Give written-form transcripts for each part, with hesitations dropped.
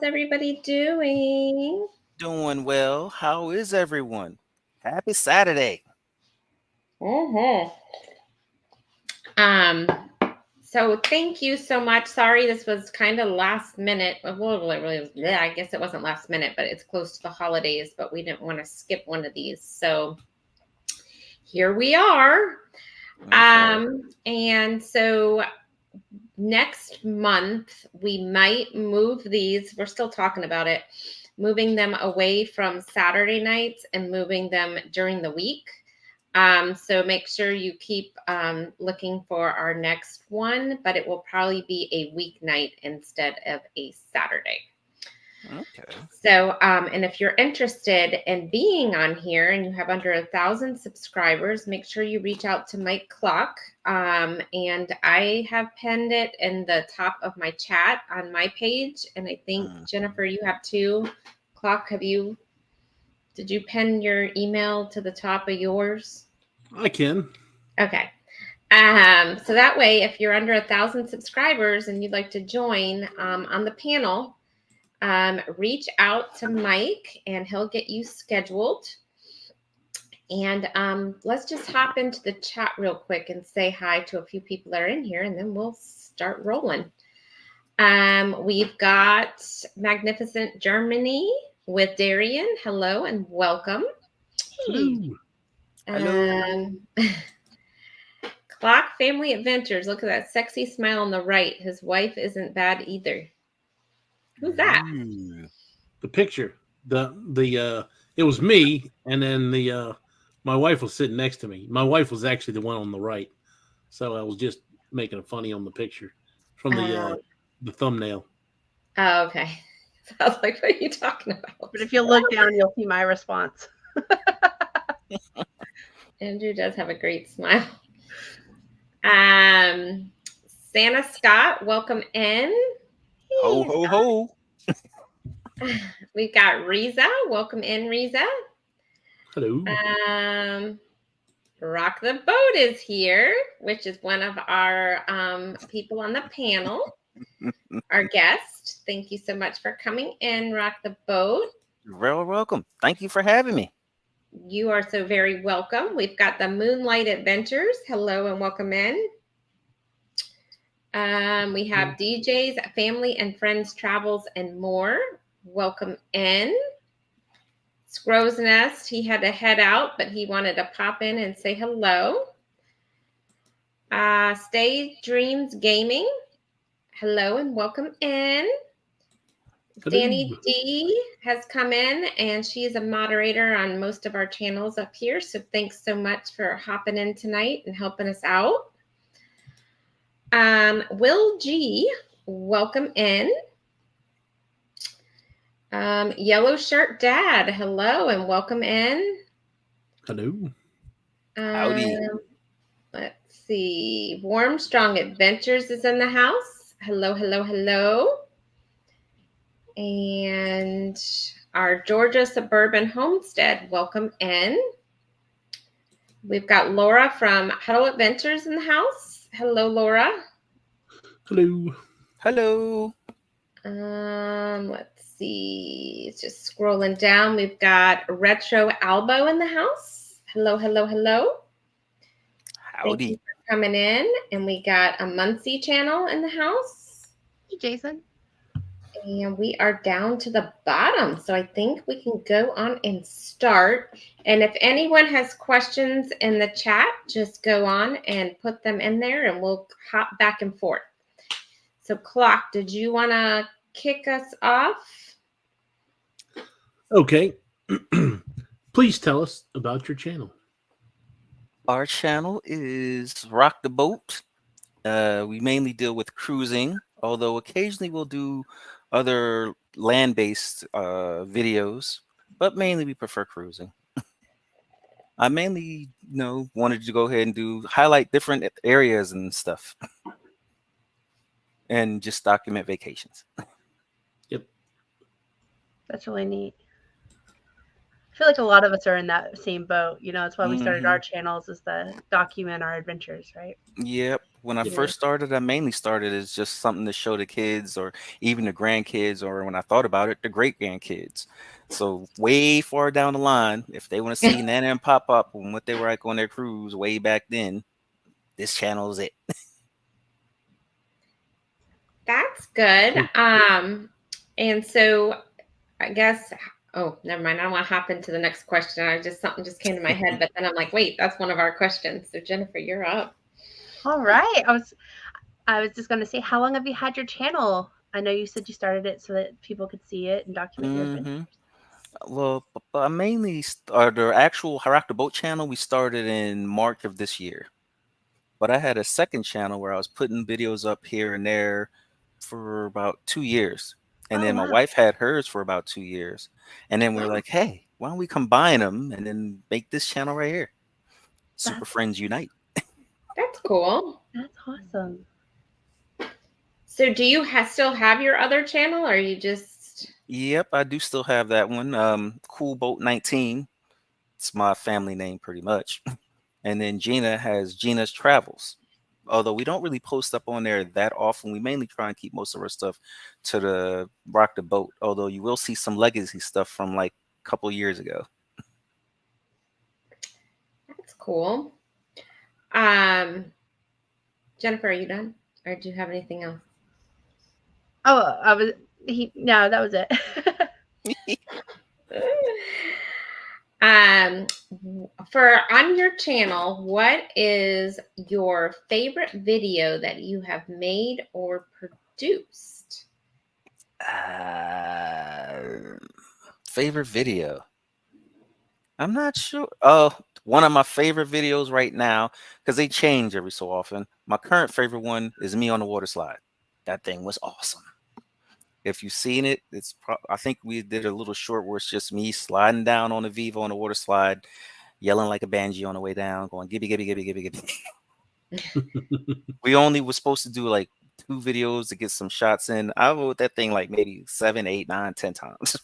How's everybody doing? Doing well. How is everyone? Happy Saturday. Mm-hmm. Um, so thank you so much. Sorry, this was kind of last minute. Well, it really was, yeah, I guess it wasn't last minute, but it's close to the holidays, but we didn't want to skip one of these. So here we are. Okay. And so next month we might move these. We're still talking about it, moving them away from Saturday nights and moving them during the week. So make sure you keep looking for our next one, but it will probably be a weeknight instead of a Saturday. Okay. So, and if you're interested in being on here and you have under 1,000 subscribers, make sure you reach out to Mike Clock. And I have pinned it in the top of my chat on my page. And I think, Jennifer, you have too. Clock, did you pin your email to the top of yours? I can. Okay. So that way, if you're under 1,000 subscribers and you'd like to join on the panel, reach out to Mike and he'll get you scheduled. And let's just hop into the chat real quick and say hi to a few people that are in here, and then we'll start rolling. We've got Magnificent Germany with Darian. Hello and welcome. Hello. Hello. Clock Family Adventures. Look at that sexy smile on the right. His wife isn't bad either. Who's that? The picture. It was me, and then my wife was sitting next to me. My wife was actually the one on the right, so I was just making a funny on the picture from the thumbnail. Oh, okay. So I was like, what are you talking about? But if you look down, you'll see my response. Andrew does have a great smile. Santa Scott, welcome in. Ho, ho, ho. We've got Riza. Welcome in, Riza. Hello. Rock the Boat is here, which is one of our people on the panel, our guest. Thank you so much for coming in, Rock the Boat. You're very welcome. Thank you for having me. You are so very welcome. We've got the Moonlight Adventures. Hello and welcome in. We have DJ's Family and Friends Travels and More. Welcome in. Scrow's Nest, he had to head out, but he wanted to pop in and say hello. Stay Dreams Gaming. Hello and welcome in. Hello. Danny D has come in, and she is a moderator on most of our channels up here. So thanks so much for hopping in tonight and helping us out. Will G, welcome in. Yellow Shirt Dad, hello and welcome in. Hello. Howdy. Let's see. Warm Strong Adventures is in the house. Hello, hello, hello. And our Georgia Suburban Homestead, welcome in. We've got Laura from Huddle Adventures in the house. Hello, Laura. Hello. Hello. Let's see. It's just scrolling down. We've got Retro Albo in the house. Hello, hello, hello. Howdy. Thank you for coming in. And we got a Muncie channel in the house. Hey, Jason. And we are down to the bottom. So I think we can go on and start. And if anyone has questions in the chat, just go on and put them in there and we'll hop back and forth. So Clock, did you want to kick us off? Okay. Please tell us about your channel. Our channel is Rock the Boat. We mainly deal with cruising, although occasionally we'll do other land-based videos, but mainly we prefer cruising. I mainly, wanted to go ahead and highlight different areas and stuff, and just document vacations. Yep. That's really neat. I feel like a lot of us are in that same boat. You know, that's why we started our Mhm. channels, is to document our adventures, right? Yep. When I Yeah. first started, I mainly started as just something to show the kids or even the grandkids, or when I thought about it, the great grandkids. So way far down the line, if they want to see Nana and Pop Up and what they were like on their cruise way back then, this channel is it. That's good. Hmm. And so I guess, oh, never mind. I don't want to hop into the next question. Something just came to my head, but then I'm like, wait, that's one of our questions. So Jennifer, you're up. All right. I was just gonna say, how long have you had your channel? I know you said you started it so that people could see it and document your adventures. Hmm. Well, I mainly, the actual Harak the Boat channel, we started in March of this year. But I had a second channel where I was putting videos up here and there for about 2 years. And Oh then my wow. wife had hers for about 2 years. And then we were like, hey, why don't we combine them and then make this channel right here? Super That's Friends Unite. That's cool. that's awesome. So do you still have your other channel, or you just Yep, I do still have that one. Cool Boat 19. It's my family name pretty much. And then Gina has Gina's Travels. Although we don't really post up on there that often, we mainly try and keep most of our stuff to the Rock the Boat. Although you will see some legacy stuff from like a couple years ago. that's cool. Um, Jennifer, are you done? Or do you have anything else? Oh, no, that was it. Um, for on your channel, what is your favorite video that you have made or produced? Favorite video? I'm not sure. Oh, one of my favorite videos right now, because they change every so often. My current favorite one is me on the water slide. That thing was awesome. If you've seen it, I think we did a little short where it's just me sliding down on the Viva on the water slide, yelling like a banshee on the way down, going gibby gibby gibby gibby gibby. We only was supposed to do like 2 videos to get some shots in. I wrote that thing like maybe 7, 8, 9, 10 times.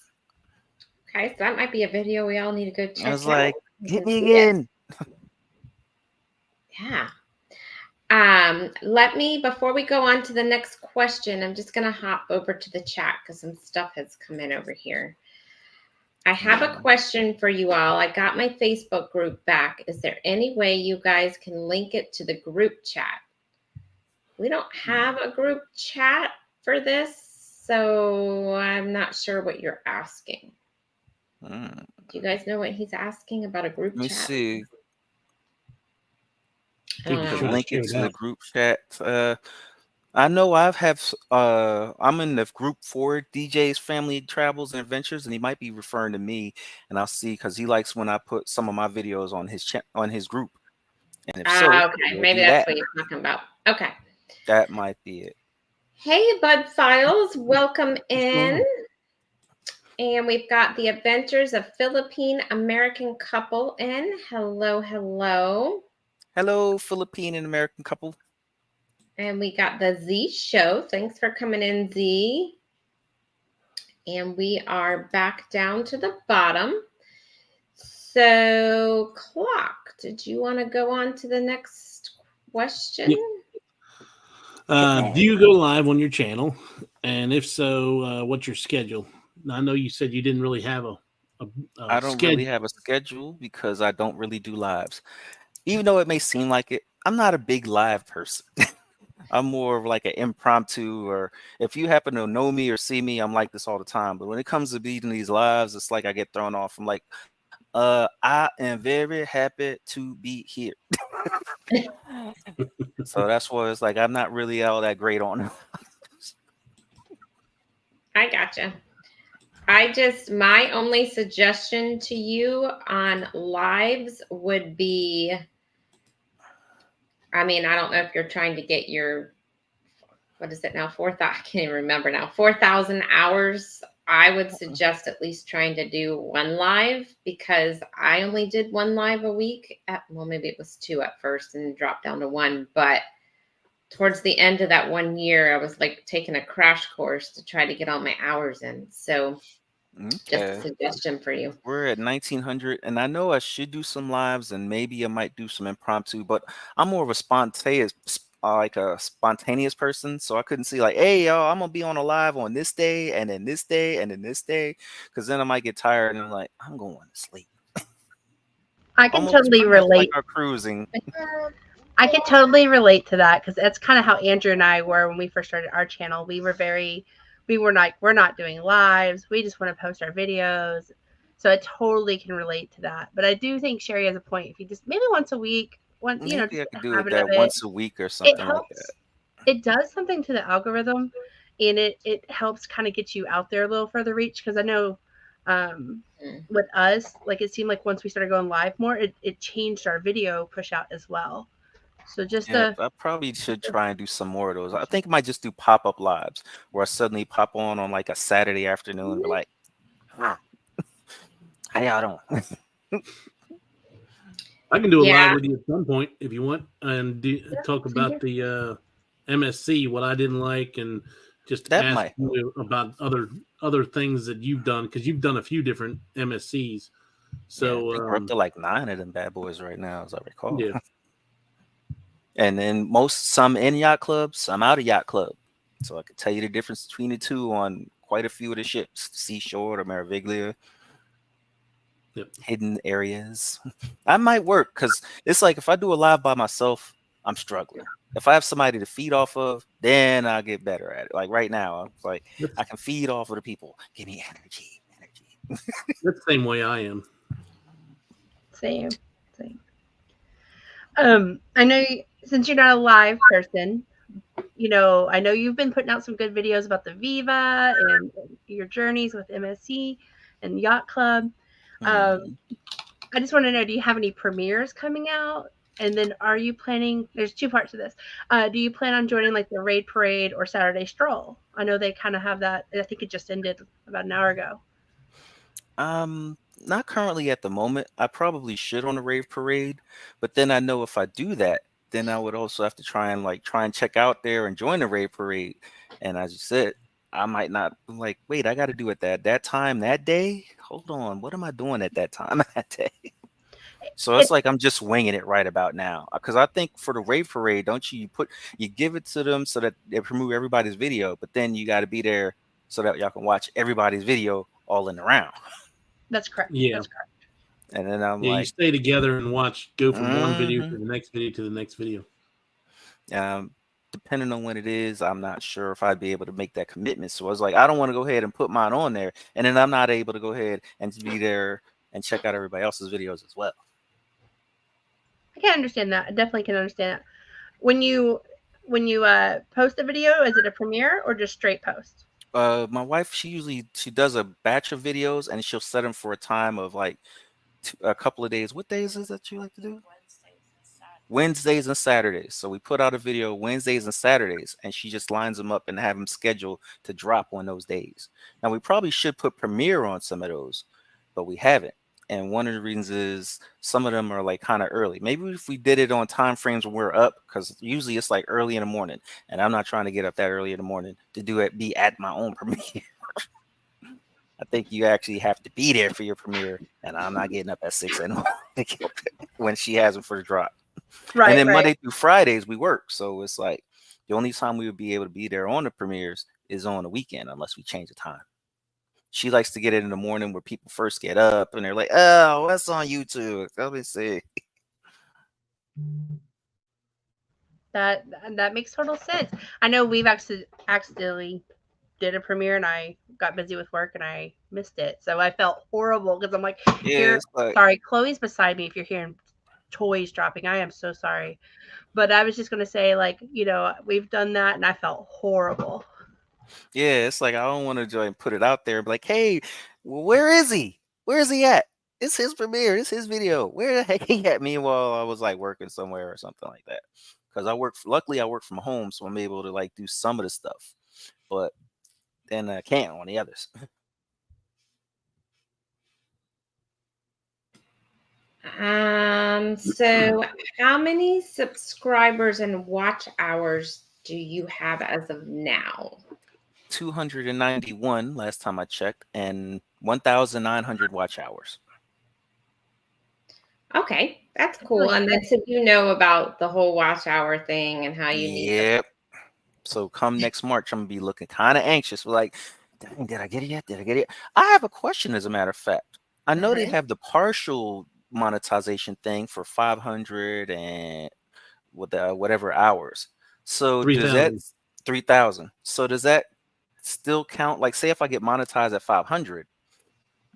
Okay, so that might be a video we all need to go I check was out. like, We hit can me see it. again. Yeah. Before we go on to the next question, I'm just gonna hop over to the chat because some stuff has come in over here. I have a question for you all. I got my Facebook group back. Is there any way you guys can link it to the group chat? We don't have a group chat for this, so I'm not sure what you're asking. Mm. Do you guys know what he's asking about a group Let me chat? see. I don't Think he's know. trying to Link share it it to the out. group chat. I know I'm in the group for DJ's Family Travels and Adventures, and he might be referring to me, and I'll see because he likes when I put some of my videos on on his group. And if so, Okay, we'll maybe do that's that. what you're talking about. Okay. That might be it. Hey, Bud Files, welcome What's going in. on? And we've got the Adventures of Philippine American Couple in. Hello, hello. Hello, Philippine and American couple. And we got the Z Show. Thanks for coming in, Z. And we are back down to the bottom. So, Clock, did you want to go on to the next question? Yep. Do you go live on your channel? And if so, what's your schedule? I know you said you didn't really have a I don't really schedule. have a schedule because I don't really do lives. Even though it may seem like it, I'm not a big live person. I'm more of like an impromptu, or if you happen to know me or see me, I'm like this all the time. But when it comes to beating these lives, it's like I get thrown off. I'm like, I am very happy to be here. So that's why it's like I'm not really all that great on it. I gotcha. My only suggestion to you on lives would be, I mean, I don't know if you're trying to get your, what is it now? 4,000, I can't even remember now, 4,000 hours. I would suggest at least trying to do one live, because I only did one live a week. Well, maybe it was 2 at first and dropped down to 1. But towards the end of that 1 year, I was like taking a crash course to try to get all my hours in. So Just a Okay. suggestion for you. We're at 1900, and I know I should do some lives, and maybe I might do some impromptu, but I'm more of a spontaneous person, so I couldn't see like, hey, y'all, I'm gonna be on a live on this day, and then this day, and then this day, because then I might get tired and I'm like, I'm going to sleep. I can Almost totally pretty much like relate. our cruising. I can totally relate to that because that's kind of how Andrew and I were when we first started our channel. We were like, we're not doing lives. We just want to post our videos. So I totally can relate to that. But I do think Sherry has a point. If you just maybe once a week, Maybe I just could a do it habit of that it, once a week or it something like that. helps. It does something to the algorithm, and it helps kind of get you out there a little further reach. Because I know with us, like it seemed like once we started going live more, it changed our video push out as well. So just Yeah, I probably should try and do some more of those. I think I might just do pop-up lives where I suddenly pop on like a Saturday afternoon and be like, "Ah, how y'all doing?" I can do a Yeah. live with you at some point if you want, and talk about the MSC, what I didn't like, and just That ask might help. you about other things that you've done because you've done a few different MSCs. Yeah, I So think we're up to like 9 of them bad boys right now, as I recall. yeah, And then some in yacht clubs, I'm out of yacht club, so I could tell you the difference between the two on quite a few of the ships, Seashore or Meraviglia. Yep. Hidden areas. I might work because it's like if I do a live by myself, I'm struggling. If I have somebody to feed off of, then I'll get better at it. Like right now, it's like I can feed off of the people. Give me energy. that's the same way I am. Same. I know since you're not a live person, I know you've been putting out some good videos about the Viva and your journeys with MSC and Yacht Club. I just want to know, do you have any premieres coming out? And then are you planning, there's two parts to this. Do you plan on joining like the Raid Parade or Saturday Stroll? I know they kind of have that. I think it just ended about an hour ago. Not currently at the moment. I probably should on the Rave Parade, but then I know if I do that, then I would also have to try and check out there and join the Rave Parade. And as you said, I might not like, wait, I got to do it that time that day. Hold on, what am I doing at that time that day? So it's like I'm just winging it right about now. Because I think for the Rave Parade, don't you give it to them so that they promote everybody's video, but then you got to be there so that y'all can watch everybody's video all in the round. That's correct. Yeah. That's correct. And then I'm you like, stay together and go from one video to the next video to the next video. Depending on when it is, I'm not sure if I'd be able to make that commitment. So I was like, I don't want to go ahead and put mine on there, and then I'm not able to go ahead and be there and check out everybody else's videos as well. I can understand that. I definitely can understand that. When you post a video, is it a premiere or just straight post? My wife, she does a batch of videos and she'll set them for a time of like a couple of days. What days is that you like to do? Wednesdays and Saturdays. So we put out a video Wednesdays and Saturdays, and she just lines them up and have them scheduled to drop on those days. Now we probably should put premiere on some of those, but we haven't. And one of the reasons is some of them are like kind of early. Maybe if we did it on time frames when we're up, because usually it's like early in the morning, and I'm not trying to get up that early in the morning to be at my own premiere. I think you actually have to be there for your premiere, and I'm not getting up at 6 a.m. when she has them for the drop. Right, and then Monday through Fridays we work, so it's like the only time we would be able to be there on the premieres is on the weekend, unless we change the time. She likes to get it in the morning where people first get up and they're like, "Oh, what's on YouTube? Let me see." That makes total sense. I know we've accidentally did a premiere and I got busy with work and I missed it, so I felt horrible because I'm like, sorry, Chloe's beside me. If you're hearing toys dropping, I am so sorry, but I was just gonna say, like, we've done that and I felt horrible. Yeah, it's like I don't want to join, put it out there, but like, hey, where is he? Where is he at? It's his premiere. It's his video. Where the heck he at? Meanwhile, I was like working somewhere or something like that. Because luckily I work from home, so I'm able to like do some of the stuff, but then I can't on the others. So how many subscribers and watch hours do you have as of now? 291 last time I checked, and 1,900 watch hours. Okay, that's That's cool. really And then so you know about the whole watch hour thing and how you need them. Yep. So come next March, I'm gonna be looking kind of anxious. Like, dang, did I get it yet? Did I get it? I have a question, as a matter of fact. I know they Uh-huh. have the partial monetization thing for 500 and with whatever hours. So does that 3,000. 3,000? So does that still count? Like, say if I get monetized at 500,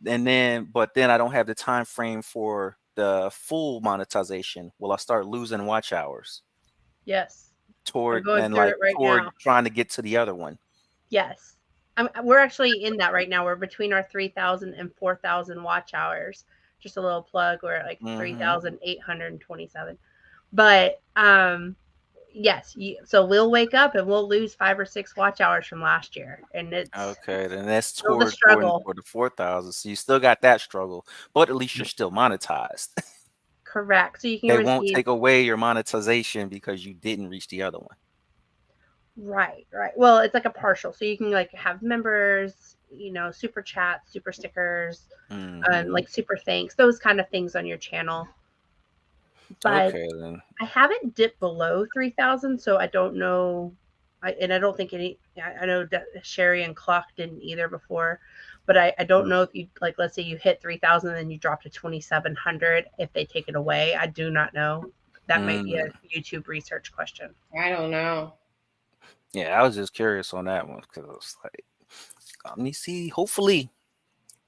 and but then I don't have the time frame for the full monetization, will I start losing watch hours Yes. I'm toward going and through like it right toward now. trying to get to the other one? Yes. We're actually in that right now. We're between our 3,000 and 4,000 watch hours. Just a little plug. We're at like Mhm. 3,827. But yes, so we'll wake up and we'll lose 5 or 6 watch hours from last year, and it's Okay, then that's still the toward going struggle. for the 4,000. So you still got that struggle, but at least you're still monetized. Correct. So you can They won't receive take away your monetization because you didn't reach the other one. right. Well, it's like a partial. So you can like have members, super chats, super stickers, Mhm. like super thanks, those kind of things on your channel. But Okay, then. I haven't dipped below 3,000, so I don't know. I don't think I know that Sherry and Clock didn't either before, but I don't know if you, like, let's say you hit 3,000 and you drop to 2,700, if they take it away. I do not know. That might be a YouTube research question. I don't know. Yeah, I was just curious on that one because I was like, let me see. Hopefully,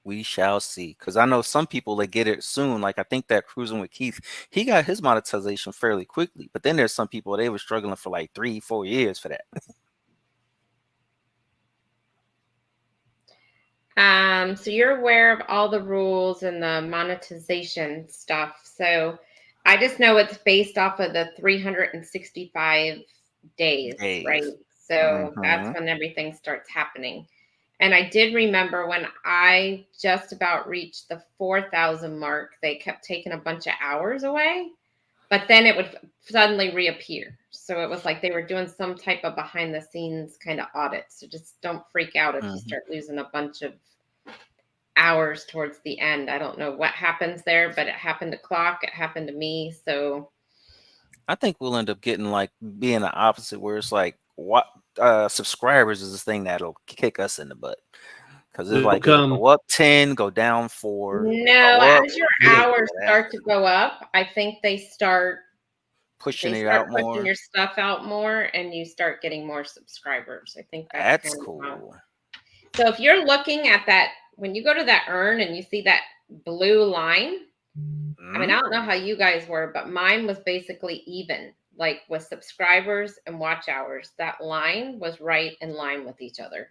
we shall see. Because I know some people that get it soon. Like I think that Cruising with Keith, he got his monetization fairly quickly. But then there's some people they were struggling for like 3-4 years for that. So you're aware of all the rules and the monetization stuff. So I just know it's based off of the 365 days, right? Days. So that's Mhm. when everything starts happening. And I did remember when I just about reached the 4,000 mark, they kept taking a bunch of hours away, but then it would suddenly reappear. So it was like they were doing some type of behind the scenes kind of audit. So just don't freak out if you Mhm. start losing a bunch of hours towards the end. I don't know what happens there, but it happened to Clock. It happened to me. So I think we'll end up getting like being the opposite, where it's like what subscribers is this thing that'll kick us in the butt. Because it's It'll like it'll come. go up 10, go down 4, no, go up as your 6, It'll, hours go down, start to go up, I think pushing they it start out pushing more. your stuff out more and you start getting more subscribers. I think that's That's kind of how. cool. So if you're looking at that, when you go to that earn and you see that blue line, I mean, I don't know how you guys were, but mine was basically even, like with subscribers and watch hours. That line was right in line with each other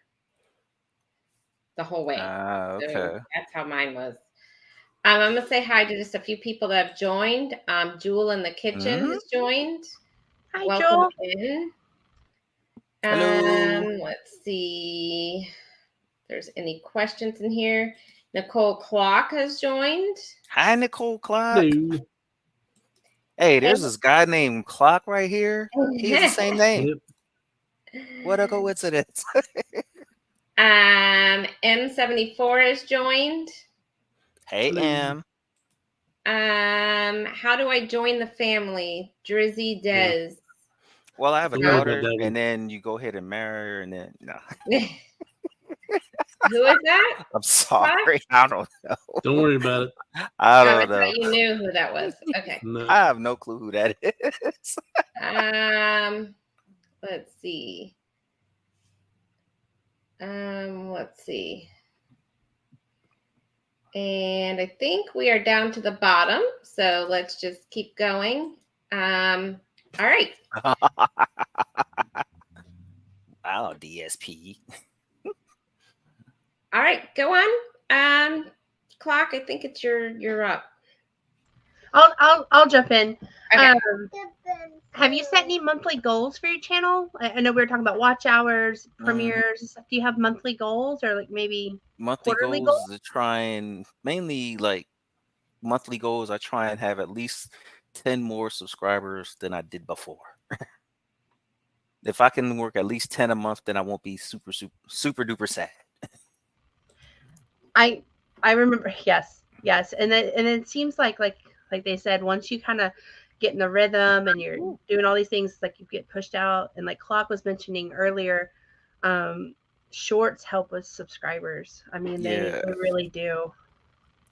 the whole way. So Okay. that's how mine was. I'm gonna say hi to just a few people that have joined. Jewel in the kitchen Mhm. has joined. Hi, Welcome Joel. in. Hello. Let's see if there's any questions in here. Nicole Clock has joined. Hi, Nicole Clock. no. Hey, there's this guy named Clock right here. He has the same name. Yep. What a coincidence. M74 has joined. Hey, Hello. Em. How do I join the family? Drizzy Yeah. Des. Well, I have a Don't worry about daughter, that one. and then you go ahead and marry her, and then no. Who is that? I'm sorry. I don't know. Don't worry about it. I I don't thought know. you knew who that was. Okay. No. I have no clue who that is. Let's see. Let's see. And I think we are down to the bottom. So let's just keep going. All right. Wow, DSP. All right, go on. Clock, I think it's you're up. I'll jump in. Okay. Have you set any monthly goals for your channel? I know we were talking about watch hours, premieres and stuff. Do you have monthly goals or like maybe Monthly quarterly goals is to try and mainly like monthly goals. I try and have at least 10 more subscribers than I did before. If I can work at least 10 a month, then I won't be super duper sad. I I remember. Yes, yes, and it seems like they said, once you kind of get in the rhythm and you're doing all these things, like you get pushed out. And like Clock was mentioning earlier, um, shorts help with subscribers. I mean, Yeah, they really do.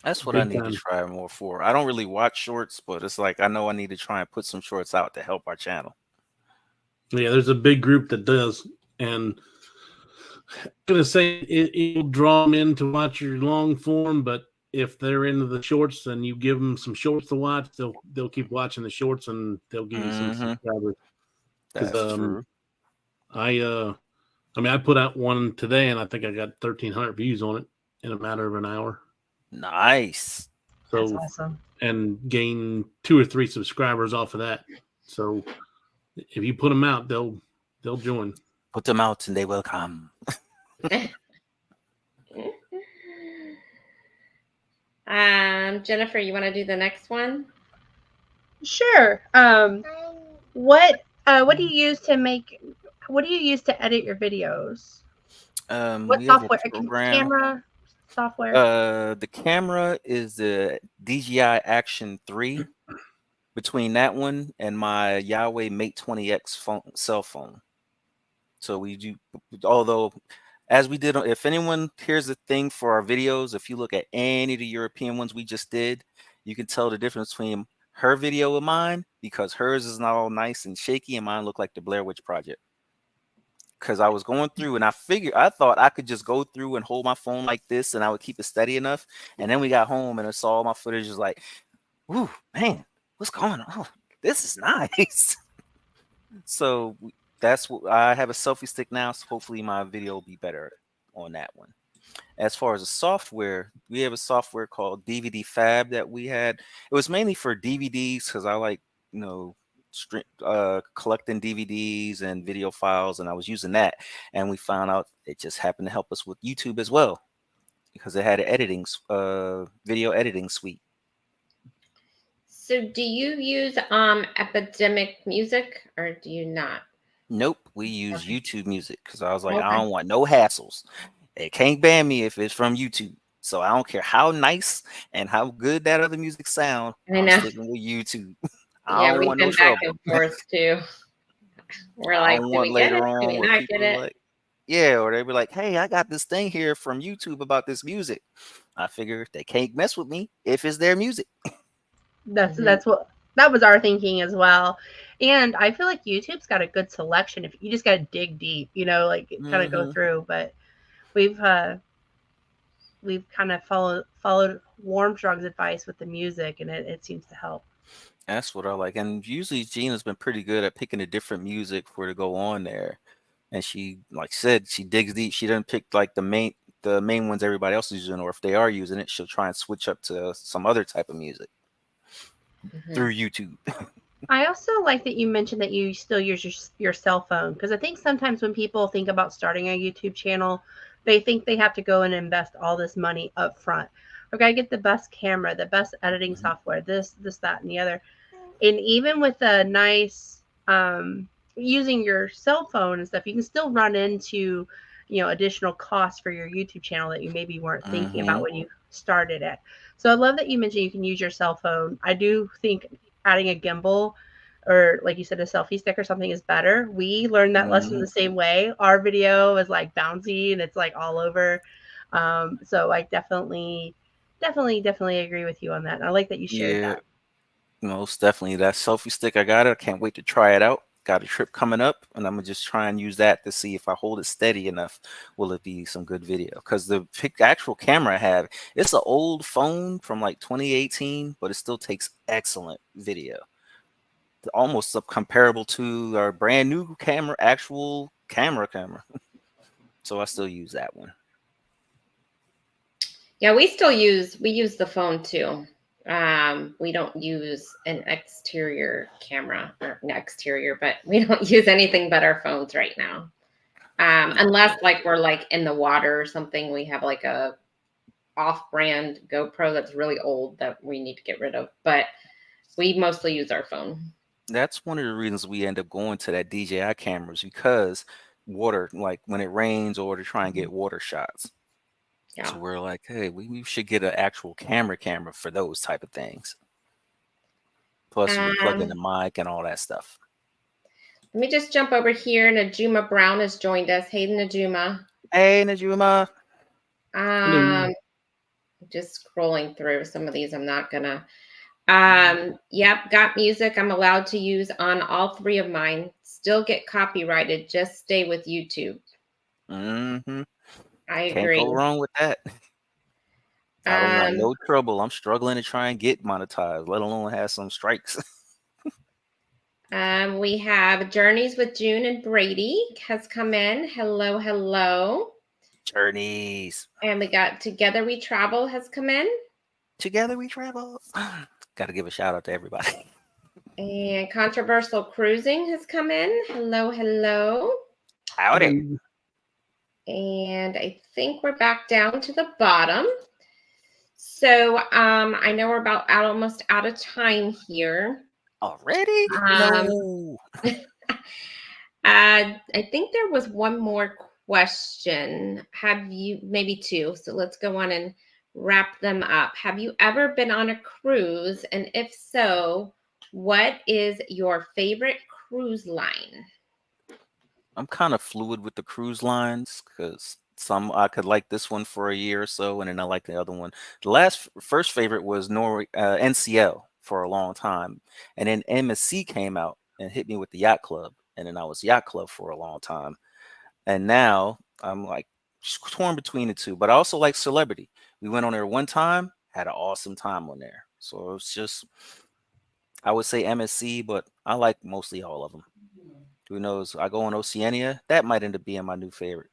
that's what I Big need to time. try more for. I don't really watch shorts, but it's like I know I need to try and put some shorts out to help our channel. Yeah, there's a big group that does, and I'm gonna say it'll draw them in to watch your long form. But if they're into the shorts and you give them some shorts to watch, they'll keep watching the shorts and they'll give you some Hmm. subscribers. Because That's true. I mean, I put out one today, and I think I got 1,300 views on it in a matter of an hour. Nice. That's So, awesome. and gain 2 or 3 subscribers off of that. So, if you put them out, they'll join. Put them out and they will come. Jennifer, you want to do the next one? Sure. What do you use to make? What do you use to edit your videos? What We have a software? program. Camera software. The camera is the DJI Action 3. Between that one and my Yahweh Mate 20X cell phone. So we do, although as we did, if anyone, here's the thing for our videos, if you look at any of the European ones we just did, you can tell the difference between her video and mine, because hers is not all nice and shaky and mine look like the Blair Witch Project. Because I was going through and I thought I could just go through and hold my phone like this and I would keep it steady enough. And then we got home and I saw all my footage is like, ooh, man, what's going on? Oh, this is nice. So that's what I have, a selfie stick now. So hopefully my video will be better on that one. As far as the software, we have a software called DVD Fab that we had. It was mainly for DVDs because I like, collecting DVDs and video files, and I was using that. And we found out it just happened to help us with YouTube as well because it had an video editing suite. So do you use Epidemic Music or do you not? Nope, we use Okay. YouTube Music because I was like, Okay. I don't want no hassles. It can't ban me if it's from YouTube. So I don't care how nice and how good that other music sound. I I'm know. sticking with YouTube. I Yeah, don't we've want no been back trouble. and forth too. We're I like, don't do want we get it? later Do on we where not get people are it? like, yeah, or they be like, hey, I got this thing here from YouTube about this music. I figure they can't mess with me if it's their music. That's Mhm. that was our thinking as well. And I feel like YouTube's got a good selection. If you just got to dig deep, like kind of go Mhm. through. But we've kind of followed Warm Drugs advice with the music, and it seems to help. That's what I like. And usually Gina's been pretty good at picking a different music for to go on there. And she, like said, she digs deep. She doesn't pick like the main ones everybody else is using, or if they are using it, she'll try and switch up to some other type of music Mhm. through YouTube. I also like that you mentioned that you still use your cell phone, because I think sometimes when people think about starting a YouTube channel, they think they have to go and invest all this money up front. Okay, I get the best camera, the best editing Mhm. software, this, that, and the other. And even with a nice using your cell phone and stuff, you can still run into additional costs for your YouTube channel that you maybe weren't thinking about Mhm. when you started it. So I love that you mentioned you can use your cell phone. I do think adding a gimbal, or like you said, a selfie stick or something is better. We learned that lesson Mhm. the same way. Our video is like bouncy and it's like all over. So I definitely agree with you on that. And I like that you shared Yeah, that. most definitely. That selfie stick, I got it. I can't wait to try it out. Got a trip coming up, and I'm gonna just try and use that to see if I hold it steady enough, will it be some good video? Because the actual camera I have, it's an old phone from like 2018, but it still takes excellent video. Almost comparable to our brand new camera, actual camera. So I still use that one. Yeah, we use the phone too. We don't use an exterior camera, or not exterior, but we don't use anything but our phones right now. Unless like we're like in the water or something, we have like a off-brand GoPro that's really old that we need to get rid of. But we mostly use our phone. That's one of the reasons we end up going to that DJI cameras, because water, like when it rains, or to try and get water shots. Yeah. So we're like, hey, we should get an actual camera for those type of things. Plus, you can plug in the mic and all that stuff. Let me just jump over here. Najuma Brown has joined us. Hey, Najuma. Hey, Najuma. Hello. Just scrolling through some of these. I'm not gonna. Yep, got music. I'm allowed to use on all 3 of mine. Still get copyrighted. Just stay with YouTube. Mm-hmm. I Can't agree. go wrong with that. I don't want no trouble. I'm struggling to try and get monetized, let alone have some strikes. We have Journeys with June and Brady has come in. Hello, hello. Journeys. And we got Together We Travel has come in. Together We Travel. Got to give a shout out to everybody. And Controversial Cruising has come in. Hello, hello. Howdy. And I think we're back down to the bottom. So I know we're almost out of time here. Already? No. I think there was one more question. Have you, maybe 2? So let's go on and wrap them up. Have you ever been on a cruise? And if so, what is your favorite cruise line? I'm kind of fluid with the cruise lines because some I could like this one for a year or so, and then I like the other one. The first favorite was NCL for a long time, and then MSC came out and hit me with the Yacht Club, and then I was Yacht Club for a long time, and now I'm like torn between the 2. But I also like Celebrity. We went on there one time, had an awesome time on there. So it's just, I would say MSC, but I like mostly all of them. Who knows? I go on Oceania. That might end up being my new favorite.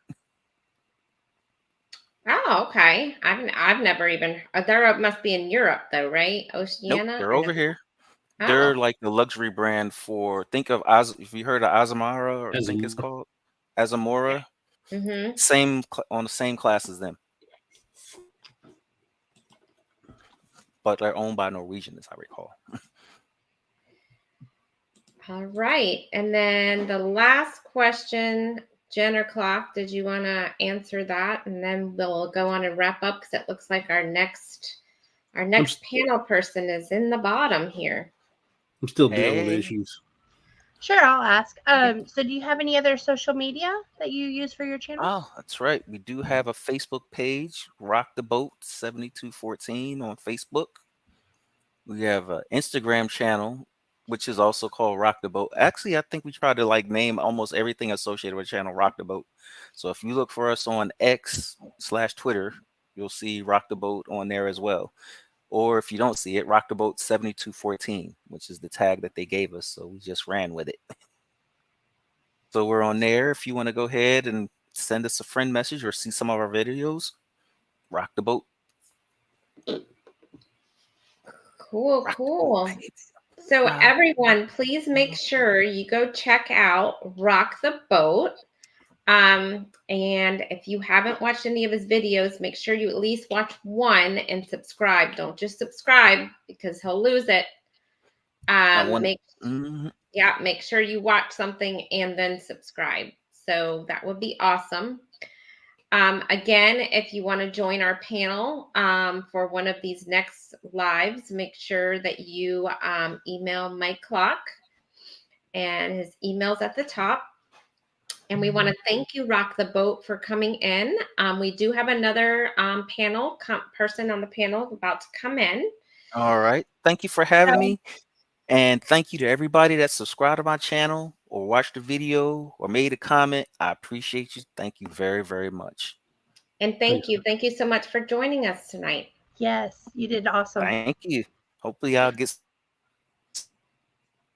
Oh, okay. I've never even. There must be in Europe though, right? Nope, Oceania. they're over here. Oh, They're like the luxury brand for. Think of if you heard of Azamara, or think it's called Azamora. mm-hmm. On the same class as them, but they're owned by Norwegian, as I recall. All right. And then the last question, Jenner Clock, did you want to answer that? And then we'll go on and wrap up because it looks like our next panel person is in the bottom here. I'm still dealing with issues. Sure, I'll ask. So do you have any other social media that you use for your channel? Oh, that's right. We do have a Facebook page, Rock the Boat 7214 on Facebook. We have an Instagram channel, which is also called Rock the Boat. Actually, I think we try to like name almost everything associated with the channel Rock the Boat. So if you look for us on X/Twitter, you'll see Rock the Boat on there as well. Or if you don't see it, Rock the Boat 7214, which is the tag that they gave us. So we just ran with it. So we're on there. If you want to go ahead and send us a friend message or see some of our videos, Rock the Boat. Cool, cool. So everyone, please make sure you go check out Rock the Boat. And if you haven't watched any of his videos, make sure you at least watch one and subscribe. Don't just subscribe because he'll lose it. Make sure you watch something and then subscribe. So that would be awesome. Again, if you want to join our panel for one of these next lives, make sure that you email Mike Clock, and his email's at the top. And we want to thank you, Rock the Boat, for coming in. We do have another panel person on the panel about to come in. All right. Thank you for having me. And thank you to everybody that subscribed to my channel or watched the video or made a comment. I appreciate you. Thank you very, very much. And thank you. Thank you so much for joining us tonight. Yes, you did awesome. Thank you. Hopefully I'll get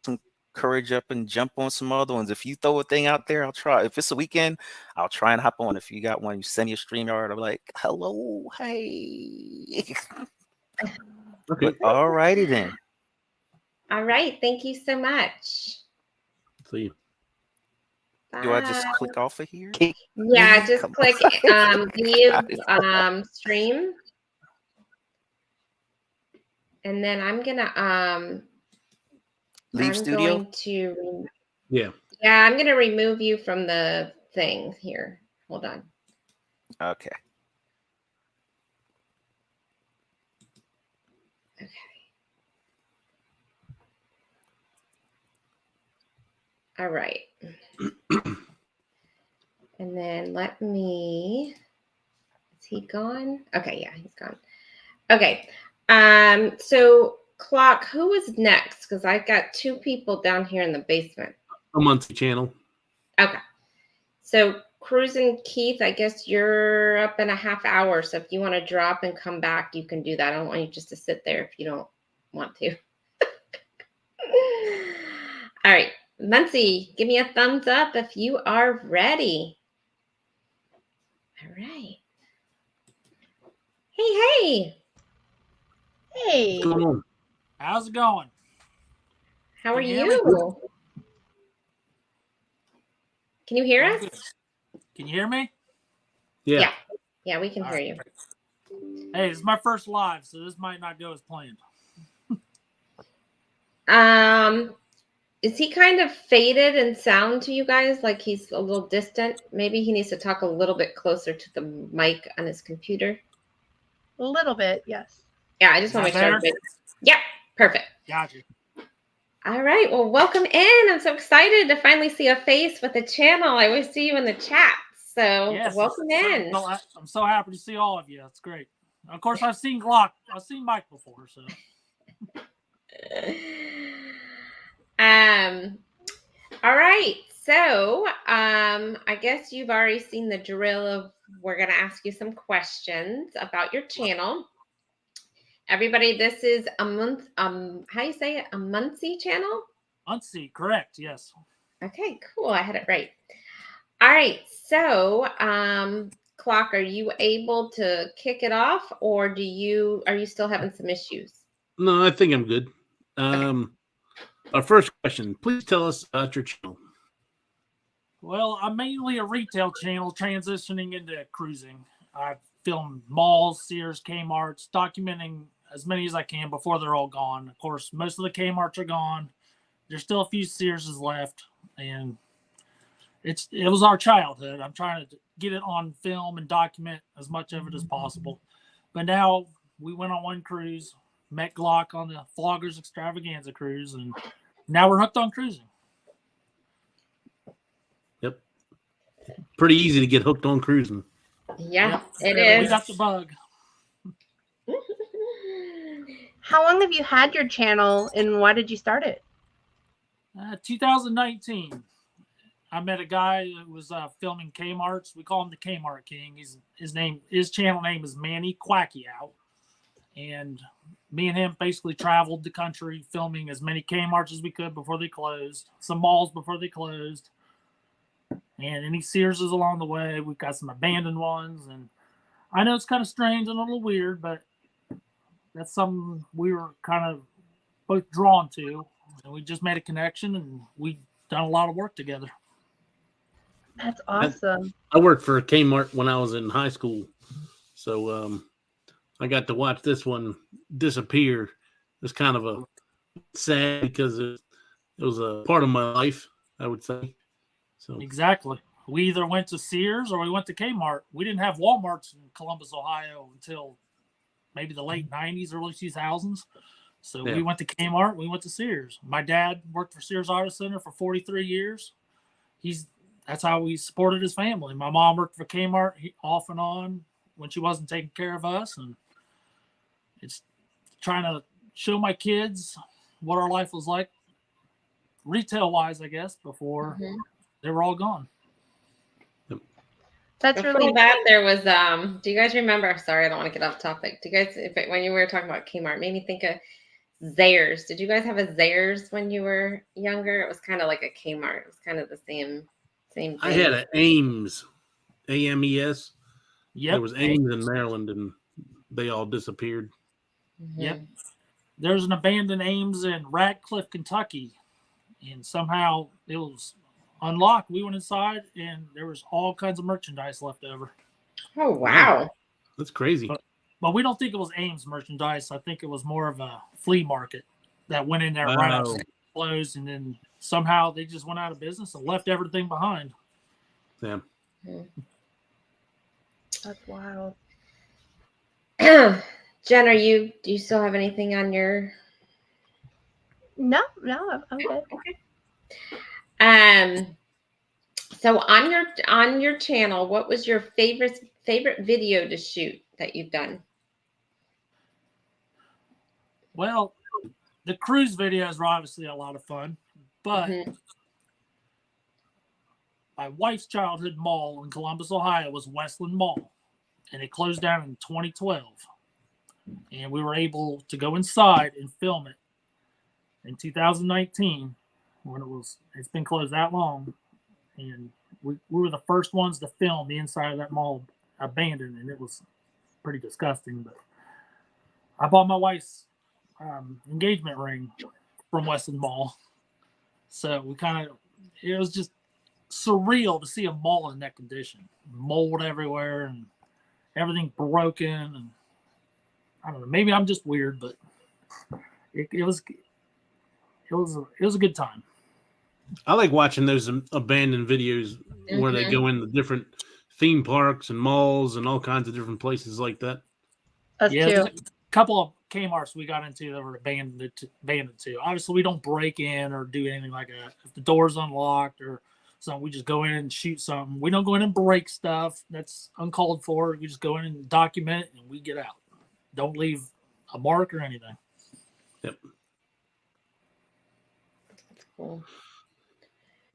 some courage up and jump on some other ones. If you throw a thing out there, I'll try. If it's a weekend, I'll try and hop on. If you got one, you send me a StreamYard. I'm like, hello, hey. Okay. All righty then. All right. Thank you so much. See you. Bye. Do I just click off of here? Yeah, just click view stream. And then I'm gonna leave studio. I'm gonna remove you from the thing here. Hold on. Okay. Okay. All right. And then let me, is he gone? Okay, yeah, he's gone. Okay. So Clock, who is next? Because I've got two people down here in the basement. A monthly channel. Okay. So Cruising Keith, I guess you're up in a half hour. So if you want to drop and come back, you can do that. I don't want you just to sit there if you don't want to. All right. Muncie, give me a thumbs up if you are ready. All right. Hey. Hey. What's going on? How's it going? How are Can you hear me? you? Can you hear us? Can you hear me? Yeah. Yeah, we can All hear right. you. Hey, this is my first live, so this might not go as planned. Is he kind of faded in sound to you guys? Like he's a little distant? Maybe he needs to talk a little bit closer to the mic on his computer. A little bit, yes. Yeah, I just Is want to that make sure. better? Yeah, perfect. Gotcha. All right. Well, welcome in. I'm so excited to finally see a face with the channel. I always see you in the chat. So Yes, welcome in. I'm so happy to see all of you. That's great. Of course, I've seen Glock. I've seen Mike before, so. All right. So I guess you've already seen the drill of we're going to ask you some questions about your channel. Everybody, this is a month, how you say it? A Muncie channel? Muncie, correct, yes. Okay, cool. I had it right. All right. So, Clock, are you able to kick it off or are you still having some issues? No, I think I'm good. Our first question, please tell us about your channel. Well, I'm mainly a retail channel transitioning into cruising. I film malls, Sears, Kmart's, documenting as many as I can before they're all gone. Of course, most of the Kmart's are gone. There's still a few Sear's left, and it was our childhood. I'm trying to get it on film and document as much of it as possible. But now we went on one cruise, met Glock on the Floggers Extravaganza cruise, and now we're hooked on cruising. Yep. Pretty easy to get hooked on cruising. Yeah, Yep. it is. We got the bug. How long have you had your channel and why did you start it? 2019. I met a guy who was filming Kmart's. We call him the Kmart King. His channel name is Manny Quackiao. And me and him basically traveled the country filming as many Kmart's as we could before they closed, some malls before they closed, and any Searses along the way. We've got some abandoned ones. And I know it's kind of strange and a little weird, but that's something we were kind of both drawn to. And we just made a connection and we've done a lot of work together. That's awesome. I worked for a Kmart when I was in high school. So I got to watch this one disappear. It's kind of a sad because it was a part of my life, I would say. So Exactly. We either went to Sears or we went to Kmart. We didn't have Walmarts in Columbus, Ohio until maybe the late 90s, early 2000s. So Yeah. we went to Kmart, we went to Sears. My dad worked for Sears Auto Center for 43 years. That's how we supported his family. My mom worked for Kmart off and on when she wasn't taking care of us. And it's trying to show my kids what our life was like retail wise, I guess, before they were all gone. That's Before really that, there was do you guys remember? Sorry, I don't want to get off topic. Do you guys, when you were talking about Kmart, made me think of Zayres. Did you guys have a Zayres when you were younger? It was kind of like a Kmart. It was kind of the same thing. I had an Ames, AMES. Yep. There was Ames in Maryland, and they all disappeared. Yep. There's an abandoned Ames in Radcliffe, Kentucky, and somehow it was unlocked. We went inside, and there was all kinds of merchandise left over. Oh wow! That's crazy. But we don't think it was Ames merchandise. I think it was more of a flea market that went in there right after it closed, and then somehow they just went out of business and left everything behind. Yeah. That's wild. Jen, do you still have anything on your? No, I'm good. So on your channel, what was your favorite video to shoot that you've done? Well, the cruise videos were obviously a lot of fun, but Mhm. my wife's childhood mall in Columbus, Ohio was Westland Mall, and it closed down in 2012. And we were able to go inside and film it in 2019 when it's been closed that long. And we were the first ones to film the inside of that mall abandoned, and it was pretty disgusting. But I bought my wife's engagement ring from Westland Mall. So it was just surreal to see a mall in that condition. Mold everywhere and everything broken. And I don't know, maybe I'm just weird, but it was a good time. I like watching those abandoned videos where they Mhm. go in the different theme parks and malls and all kinds of different places like that. Us Yeah, too. there's a couple of Kmart's we got into that were abandoned too. Obviously, we don't break in or do anything like that. If the door's unlocked or something, we just go in and shoot something. We don't go in and break stuff. That's uncalled for. We just go in and document it and we get out. Don't leave a mark or anything. Yep. That's cool.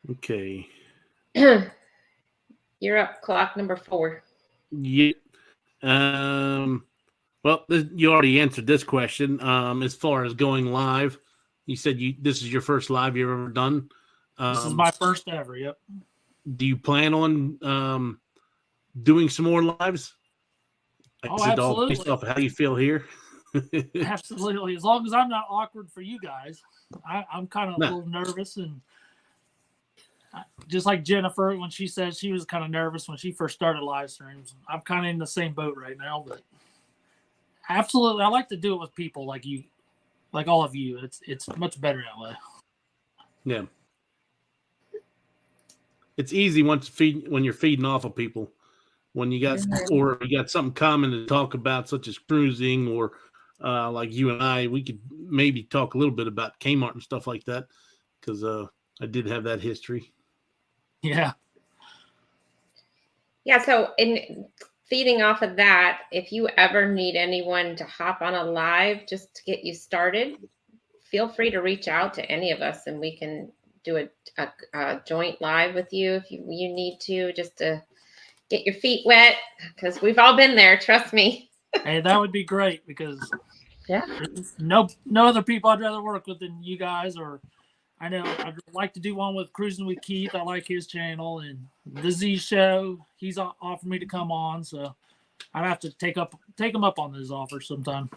Okay. You're up. Clock number 4. Yeah. Well, you already answered this question. As far as going live, you said this is your first live you've ever done. This is my first ever. Yep. Do you plan on doing some more lives? Oh, Is it all based absolutely. off of how you feel here? Absolutely. As long as I'm not awkward for you guys, I'm kind of a No. little nervous. And just like Jennifer, when she said she was kind of nervous when she first started live streams, I'm kind of in the same boat right now. But absolutely, I like to do it with people like you, like all of you. It's much better that way. Yeah. It's easy when you're feeding off of people. When you got or you got something common to talk about, such as cruising, or like you and I, we could maybe talk a little bit about Kmart and stuff like that, because I did have that history. Yeah. Yeah. So in feeding off of that, if you ever need anyone to hop on a live just to get you started, feel free to reach out to any of us and we can do a joint live with you if you need to, just to get your feet wet, because we've all been there. Trust me. Hey, that would be great because Yeah. no other people I'd rather work with than you guys. Or I know I'd like to do one with Cruising with Keith. I like his channel, and the Z Show. He's offered me to come on, so I'd have to take him up on those offers sometime.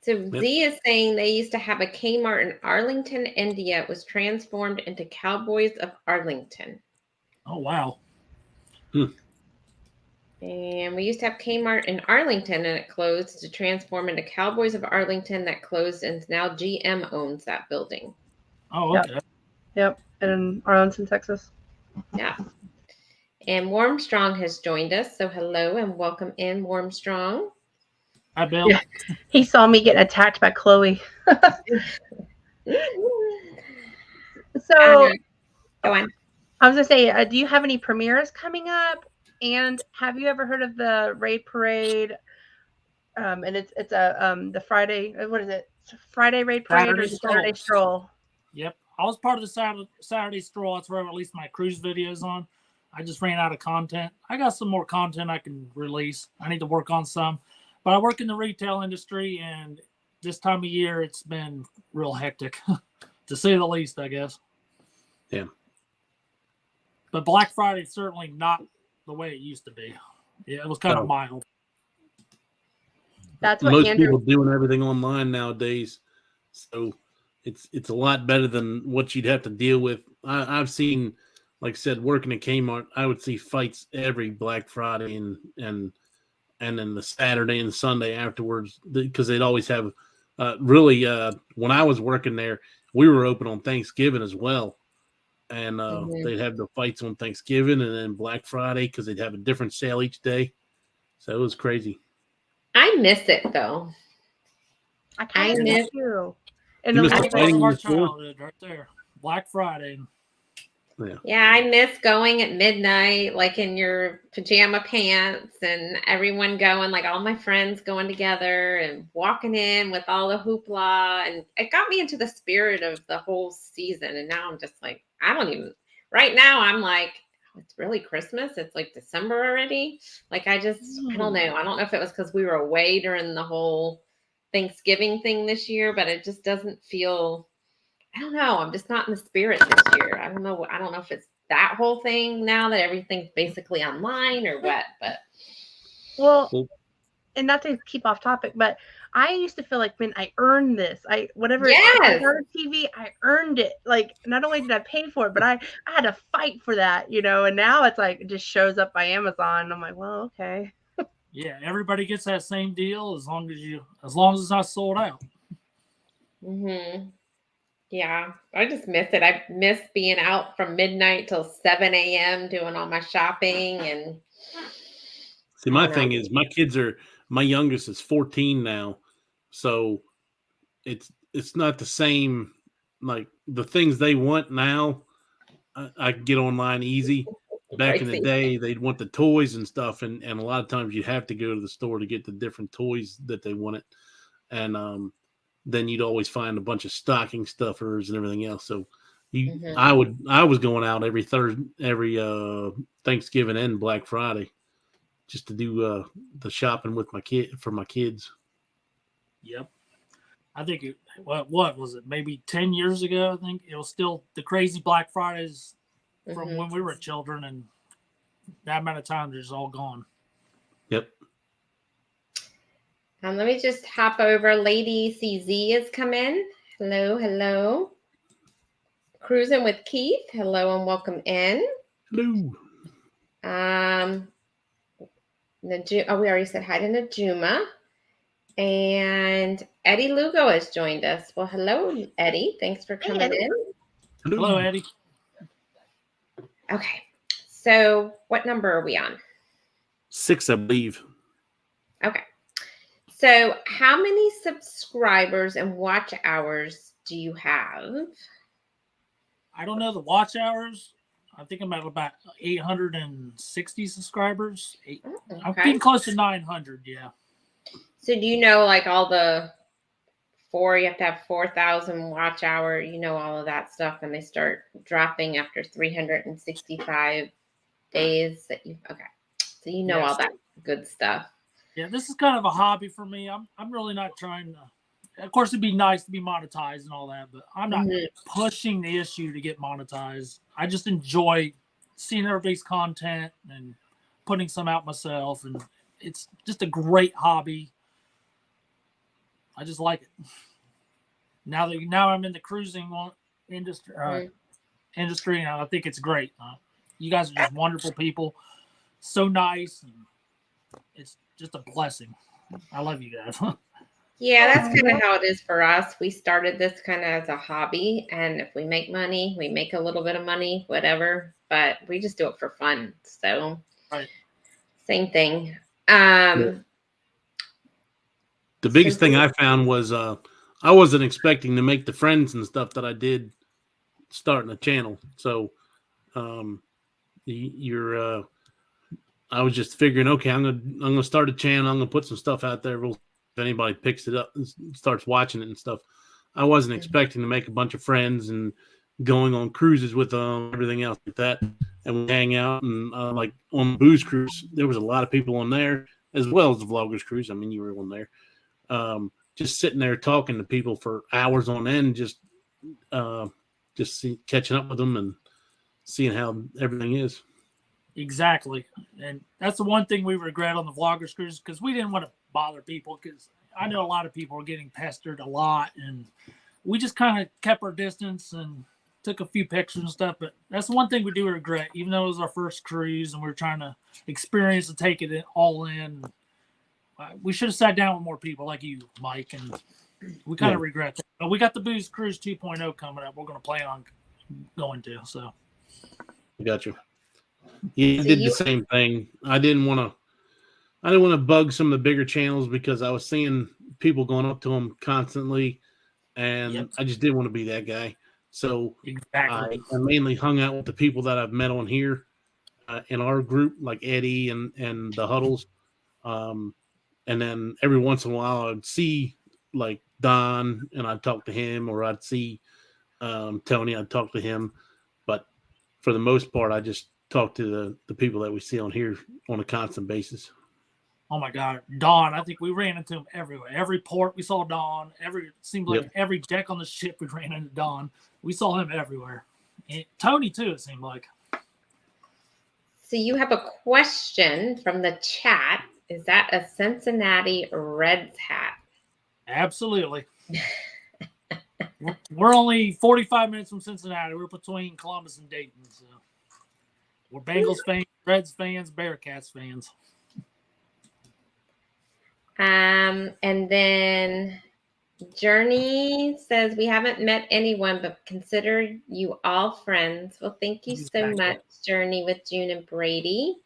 So Z is saying they used to have a Kmart in Arlington, India. It was transformed into Cowboys of Arlington. Oh wow. And we used to have Kmart in Arlington and it closed to transform into Cowboys of Arlington that closed, and now GM owns that building. Oh, Yep. okay. Yep. In Arlington, Texas. Yeah. And Warmstrong has joined us. So hello and welcome in, Warmstrong. Hi, Bill. Yeah. He saw me getting attacked by Chloe. So Go on. I was gonna say, do you have any premieres coming up? And have you ever heard of the Raid Parade? And it's the Friday. What is it? Friday Raid Parade or the Saturday Stroll? Yep, I was part of the Saturday Stroll. That's where I released my cruise videos on. I just ran out of content. I got some more content I can release. I need to work on some, but I work in the retail industry, and this time of year it's been real hectic, to say the least, I guess. Yeah. But Black Friday is certainly not the way it used to be. Yeah, it was kind of mild. That's what most Andrew. people doing everything online nowadays, so it's a lot better than what you'd have to deal with. I've seen, like I said, working at Kmart, I would see fights every Black Friday and then the Saturday and Sunday afterwards, because they'd always have when I was working there, we were open on Thanksgiving as well. And they'd have the fights on Thanksgiving and then Black Friday, because they'd have a different sale each day. So it was crazy. I miss it though. I kind of miss- miss you. And You the miss little the That's fighting of our before? childhood right there. Black Friday. Yeah, I miss going at midnight, like in your pajama pants, and everyone going, like all my friends going together and walking in with all the hoopla. And it got me into the spirit of the whole season. And now I'm just like, I don't even, right now, I'm like, it's really Christmas. It's like December already. Like, I don't know. I don't know if it was because we were away during the whole Thanksgiving thing this year, but it just doesn't feel. I don't know. I'm just not in the spirit this year. I don't know. I don't know if it's that whole thing now that everything's basically online or what. But Well, and not to keep off topic, but I used to feel like, man, I earned this. Whatever Yes. I got on TV, I earned it. Like, not only did I pay for it, but I had to fight for that, you know. And now it's like it just shows up by Amazon. I'm like, well, okay. Yeah, everybody gets that same deal as long as it's not sold out. Yeah, I just miss it. I miss being out from midnight till 7 a.m. doing all my shopping. And See, my thing is, my youngest is 14 now, so it's not the same. Like the things they want now, I can get online easy. Back in the day, they'd want the toys and stuff, and a lot of times you'd have to go to the store to get the different toys that they wanted, and then you'd always find a bunch of stocking stuffers and everything else. So I was going out every Thanksgiving and Black Friday just to do the shopping with for my kids. Yep. I think what was it? Maybe 10 years ago. I think it was still the crazy Black Fridays from when we were children, and that amount of time they're just all gone. Yep. Let me just hop over. Lady CZ has come in. Hello. Cruising with Keith. Hello and welcome in. Hello. We already said hi to Najuma. And Eddie Lugo has joined us. Well, hello, Eddie. Thanks for coming in. Hello, Eddie. Okay. So what number are we on? 6, I believe. Okay. So how many subscribers and watch hours do you have? I don't know the watch hours. I think I'm at about 860 subscribers. I'm getting close to 900, yeah. So do you know like all the you have to have 4,000 watch hour, you know, all of that stuff, and they start dropping after 365 days that okay. So you know all that good stuff. Yeah, this is kind of a hobby for me. I'm really not trying to. Of course, it'd be nice to be monetized and all that, but I'm not pushing the issue to get monetized. I just enjoy seeing everybody's content and putting some out myself, and it's just a great hobby. I just like it. Now I'm in the cruising industry, and I think it's great. You guys are just wonderful people, so nice, and it's just a blessing. I love you guys. Yeah, that's kind of how it is for us. We started this kind of as a hobby, and if we make money, we make a little bit of money, whatever, but we just do it for fun. So same thing. The biggest thing I found was I wasn't expecting to make the friends and stuff that I did starting a channel. So I was just figuring, okay, I'm gonna start a channel. I'm gonna put some stuff out there. If anybody picks it up and starts watching it and stuff. I wasn't expecting to make a bunch of friends and going on cruises with them, everything else like that, and we hang out. And like on the booze cruise, there was a lot of people on there, as well as the vloggers cruise. I mean, you were on there, just sitting there talking to people for hours on end, just catching up with them and seeing how everything is. Exactly. And that's the one thing we regret on the vloggers cruise, because we didn't want to bother people, because I know a lot of people are getting pestered a lot, and we just kind of kept our distance and took a few pictures and stuff. But that's the one thing we do regret, even though it was our first cruise and we were trying to experience and take it all in. We should have sat down with more people like you, Mike, and we kind of regret that. But we got the Booze Cruise 2.0 coming up. We're going to plan on going to. So, I got you. He did the same thing. I didn't want to I didn't want to bug some of the bigger channels because I was seeing people going up to them constantly, and Yep. I just didn't want to be that guy. So Exactly. I mainly hung out with the people that I've met on here in our group, like Eddie and the Huddles. And then every once in a while, I'd see like Don, and I'd talk to him, or I'd see Tony, I'd talk to him. But for the most part, I just talk to the people that we see on here on a constant basis. Oh my God, Don! I think we ran into him everywhere. Every port we saw Don. Seemed like every deck on the ship we ran into Don. We saw him everywhere. And Tony too. It seemed like. So you have a question from the chat. Is that a Cincinnati Reds hat? Absolutely. We're only 45 minutes from Cincinnati. We're between Columbus and Dayton. So we're Bengals fans, Reds fans, Bearcats fans. And then Journey says, we haven't met anyone, but consider you all friends. Well, thank you so much, Journey with June and Brady.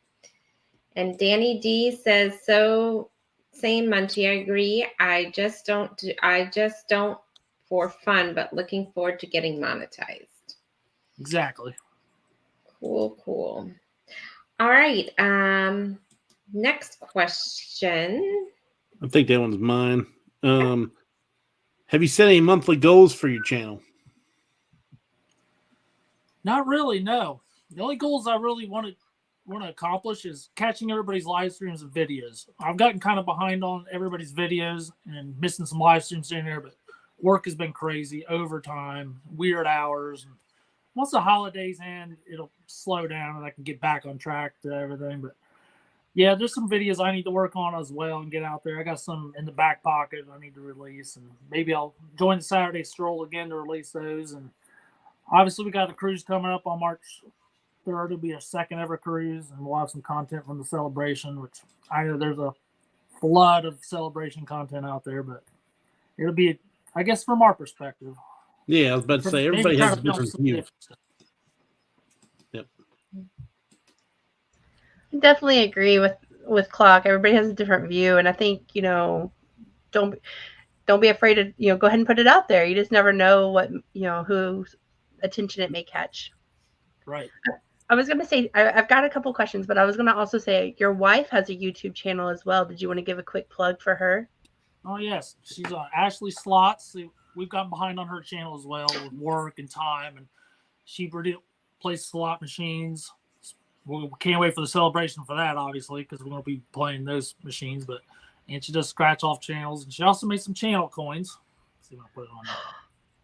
And Danny D says, so same Munchie, I agree. I just don't for fun, but looking forward to getting monetized. Exactly. Cool. All right. Next question. I think that one's mine. Have you set any monthly goals for your channel? Not really, no. The only goals I really want to accomplish is catching everybody's live streams and videos. I've gotten kind of behind on everybody's videos and missing some live streams in there, but work has been crazy, overtime, weird hours. And once the holidays end, it'll slow down and I can get back on track to everything. But yeah, there's some videos I need to work on as well and get out there. I got some in the back pocket I need to release, and maybe I'll join the Saturday Stroll again to release those. And obviously, we got a cruise coming up on March 3rd. It'll be our second ever cruise, and we'll have some content from the celebration, which I know there's a flood of celebration content out there, but it'll be, I guess, from our perspective. Yeah, I was about to say, everybody has a different view. Yep. I definitely agree with Clock. Everybody has a different view, and I think, don't be afraid to, go ahead and put it out there. You just never know what, whose attention it may catch. Right. I was going to say, I've got a couple questions, but I was going to also say your wife has a YouTube channel as well. Did you want to give a quick plug for her? Oh, yes. She's Ashley Slots. We've gotten behind on her channel as well with work and time, and she plays slot machines. We can't wait for the celebration for that, obviously, because we're going to be playing those machines. And she does scratch off channels, and she also made some channel coins. Let's see if I put it on there.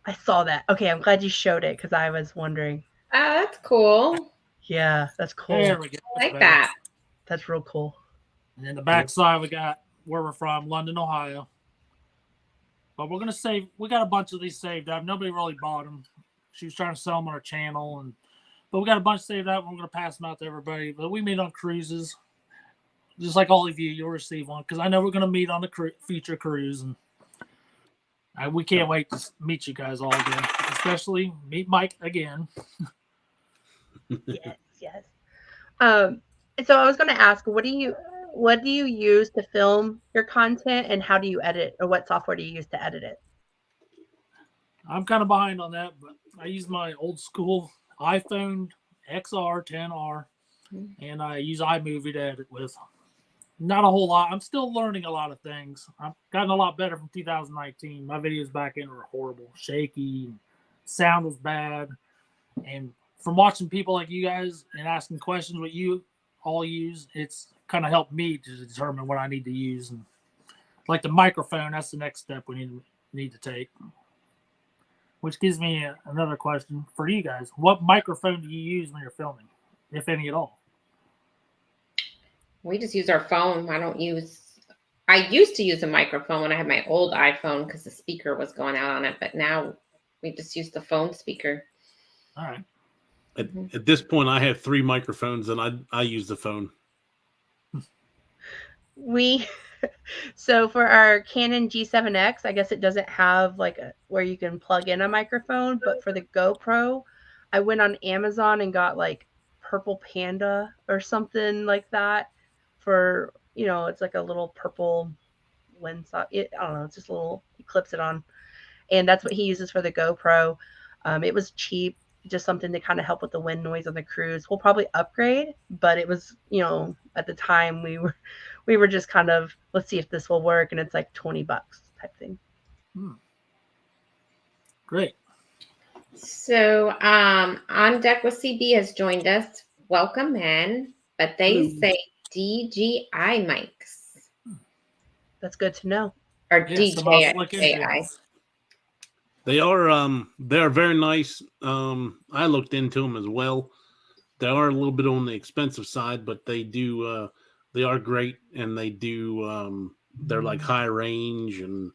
I saw that. Okay, I'm glad you showed it because I was wondering. Oh, that's cool. Yeah, that's cool. There we go. I like that. That's real cool. And then the backside, we got where we're from, London, Ohio. But we're gonna save. We got a bunch of these saved up. Nobody really bought them. She was trying to sell them on our channel, but we got a bunch saved up. And we're gonna pass them out to everybody. But we meet on cruises, just like all of you. You'll receive one because I know we're gonna meet on the future cruise, and we can't wait to meet you guys all again. Especially meet Mike again. Yes. So I was going to ask, what do you use to film your content, and how do you edit, or what software do you use to edit it? I'm kind of behind on that, but I use my old school iPhone XR 10R, and I use iMovie to edit with. Not a whole lot. I'm still learning a lot of things. I've gotten a lot better from 2019. My videos back in were horrible, shaky, sound was bad, and from watching people like you guys and asking questions what you all use, it's kind of helped me to determine what I need to use. And like the microphone, that's the next step we need to take. Which gives me another question for you guys. What microphone do you use when you're filming, if any at all? We just use our phone. I used to use a microphone when I had my old iPhone because the speaker was going out on it, but now we just use the phone speaker. All right. At this point, I have 3 microphones, and I use the phone. So for our Canon G7X, I guess it doesn't have where you can plug in a microphone, but for the GoPro, I went on Amazon and got Purple Panda or something like that for you know, it's like a little purple windsock. I don't know. It's just a little. He clips it on, and that's what he uses for the GoPro. It was cheap, just something to kind of help with the wind noise on the cruise. We'll probably upgrade, but it was, you know, at the time we were just kind of, let's see if this will work, and it's like $20 type thing. Great. So on deck with CB has joined us. Welcome in, but they Hello. say DJI mics That's good to know. or Yes, I must look into DJI. it. They're very nice. I looked into them as well. They are a little bit on the expensive side, but they are great, and they're like high range, and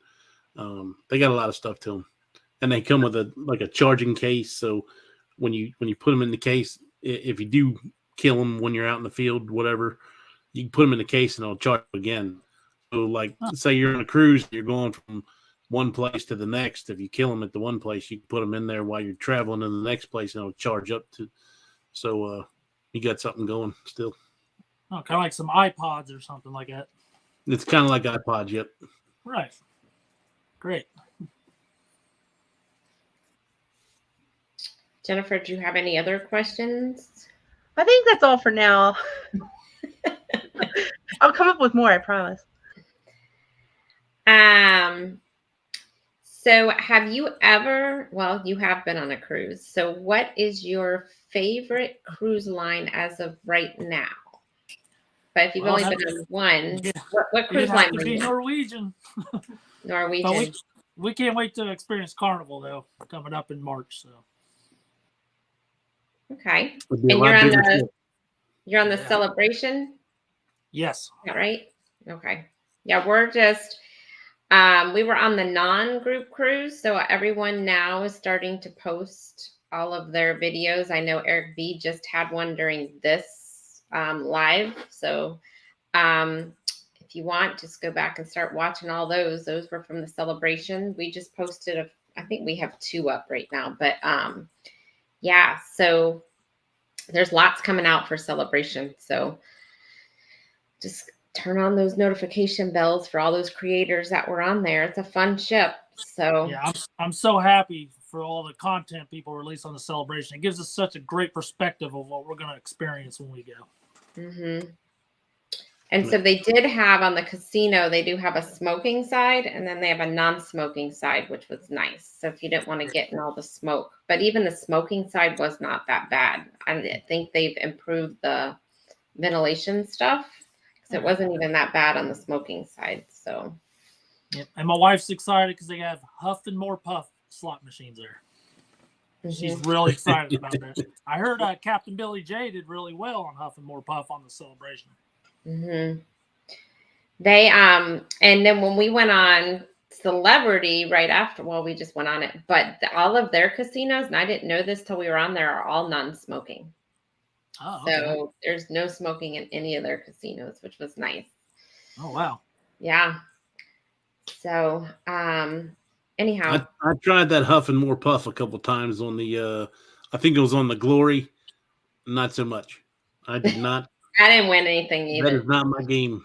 they got a lot of stuff to them. And they come with a charging case, so when you put them in the case, if you do kill them when you're out in the field, whatever, you can put them in the case and it'll charge again. So, like, say you're on a cruise, you're going from one place to the next. If you kill them at the one place, you can put them in there while you're traveling to the next place, and it'll charge up to. So you got something going still. Oh, kind of like some iPods or something like that. It's kind of like iPods, yep. Right. Great. Jennifer, do you have any other questions? I think that's all for now. I'll come up with more, I promise. So have you ever, well, you have been on a cruise. So what is your favorite cruise line as of right now? But if you've Well, only that- been on one, Yeah. what cruise It'd have line to were be you on? Norwegian. Norwegian. But we can't wait to experience Carnival though, coming up in March. So Okay. It'd be a And lot you're on bigger the ship. you're on the Yeah. Celebration? yes. Is that right? Okay. Yeah, we're just we were on the non-group cruise, so everyone now is starting to post all of their videos. I know Eric B just had one during this live. So if you want, just go back and start watching all those. Those were from the Celebration. We just posted I think we have 2 up right now, but yeah, so there's lots coming out for Celebration. So just turn on those notification bells for all those creators that were on there. It's a fun ship. So Yeah, I'm so happy for all the content people release on the Celebration. It gives us such a great perspective of what we're going to experience when we go. mm-hmm. And so they did have on the casino, they do have a smoking side, and then they have a non-smoking side, which was nice. So if you didn't want to get in all the smoke, but even the smoking side was not that bad. I think they've improved the ventilation stuff because it wasn't even that bad on the smoking side. So Yeah. And my wife's excited because they have Huff and More Puff slot machines there. She's really excited about that. I heard Captain Billy J did really well on Huff and More Puff on the Celebration. Mm-hmm. They and then when we went on Celebrity right after, well, we just went on it, but all of their casinos, and I didn't know this till we were on there, are all non-smoking. Oh, okay. So there's no smoking in any of their casinos, which was nice. Oh, wow. Yeah. So anyhow, I tried that Huff and More Puff a couple times on the I think it was on the Glory. Not so much. I did not. I didn't win anything That either. is not my game.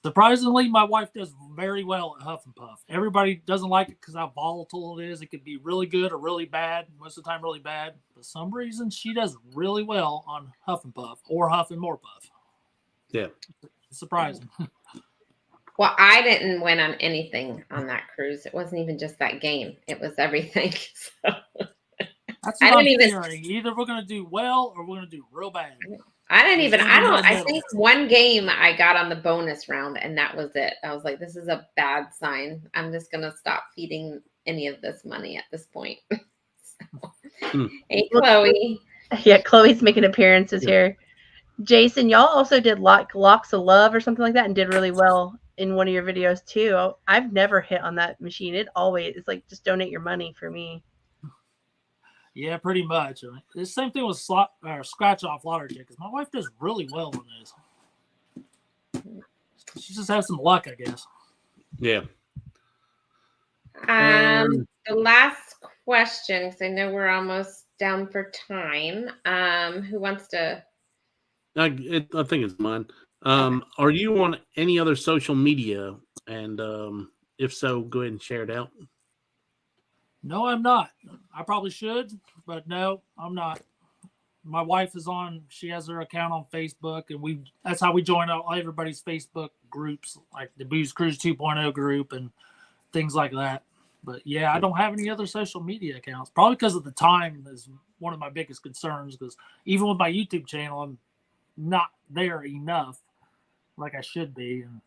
Surprisingly, my wife does very well at Huff and Puff. Everybody doesn't like it because how volatile it is. It could be really good or really bad. Most of the time, really bad. For some reason, she does really well on Huff and Puff or Huff and More Puff. Yeah. It's surprising. Well, I didn't win on anything on that cruise. It wasn't even just that game. It was everything. So That's I what I'm didn't even- hearing. Either we're going to do well or we're going to do real bad. I think one game I got on the bonus round and that was it. I was like, this is a bad sign. I'm just going to stop feeding any of this money at this point. So, Hey, Chloe. Yeah, Chloe's making appearances here. Jason, y'all also did Locks of Love or something like that and did really well in one of your videos too. I've never hit on that machine. It's like just donate your money for me. Yeah, pretty much. I mean, the same thing with scratch off lottery tickets. My wife does really well on this. She just has some luck, I guess. Yeah. The last question, because I know we're almost down for time. Who wants to? I think it's mine. Are you on any other social media? And if so, go ahead and share it out. No, I'm not. I probably should, but no, I'm not. My wife is on. She has her account on Facebook, and that's how we join everybody's Facebook groups, like the Booze Cruise 2.0 group and things like that. But yeah, I don't have any other social media accounts. Probably because of the time is one of my biggest concerns. Because even with my YouTube channel, I'm not there enough like I should be, and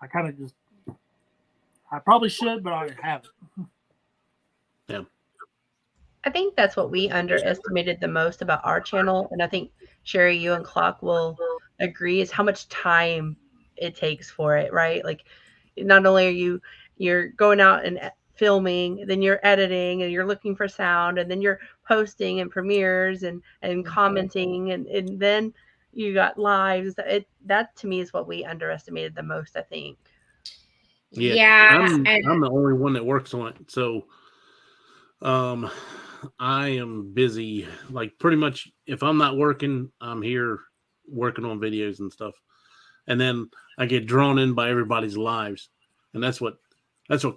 I kind of I probably should, but I haven't. Yeah. I think that's what we underestimated the most about our channel, and I think Sherry, you and Clock will agree, is how much time it takes for it, right? Like, not only are you're going out and filming, then you're editing, and you're looking for sound, and then you're posting and premieres and commenting, and then you got lives. That to me is what we underestimated the most, I think. Yeah, I'm the only one that works on it, so I am busy. Like, pretty much, if I'm not working, I'm here working on videos and stuff, and then I get drawn in by everybody's lives, and that's what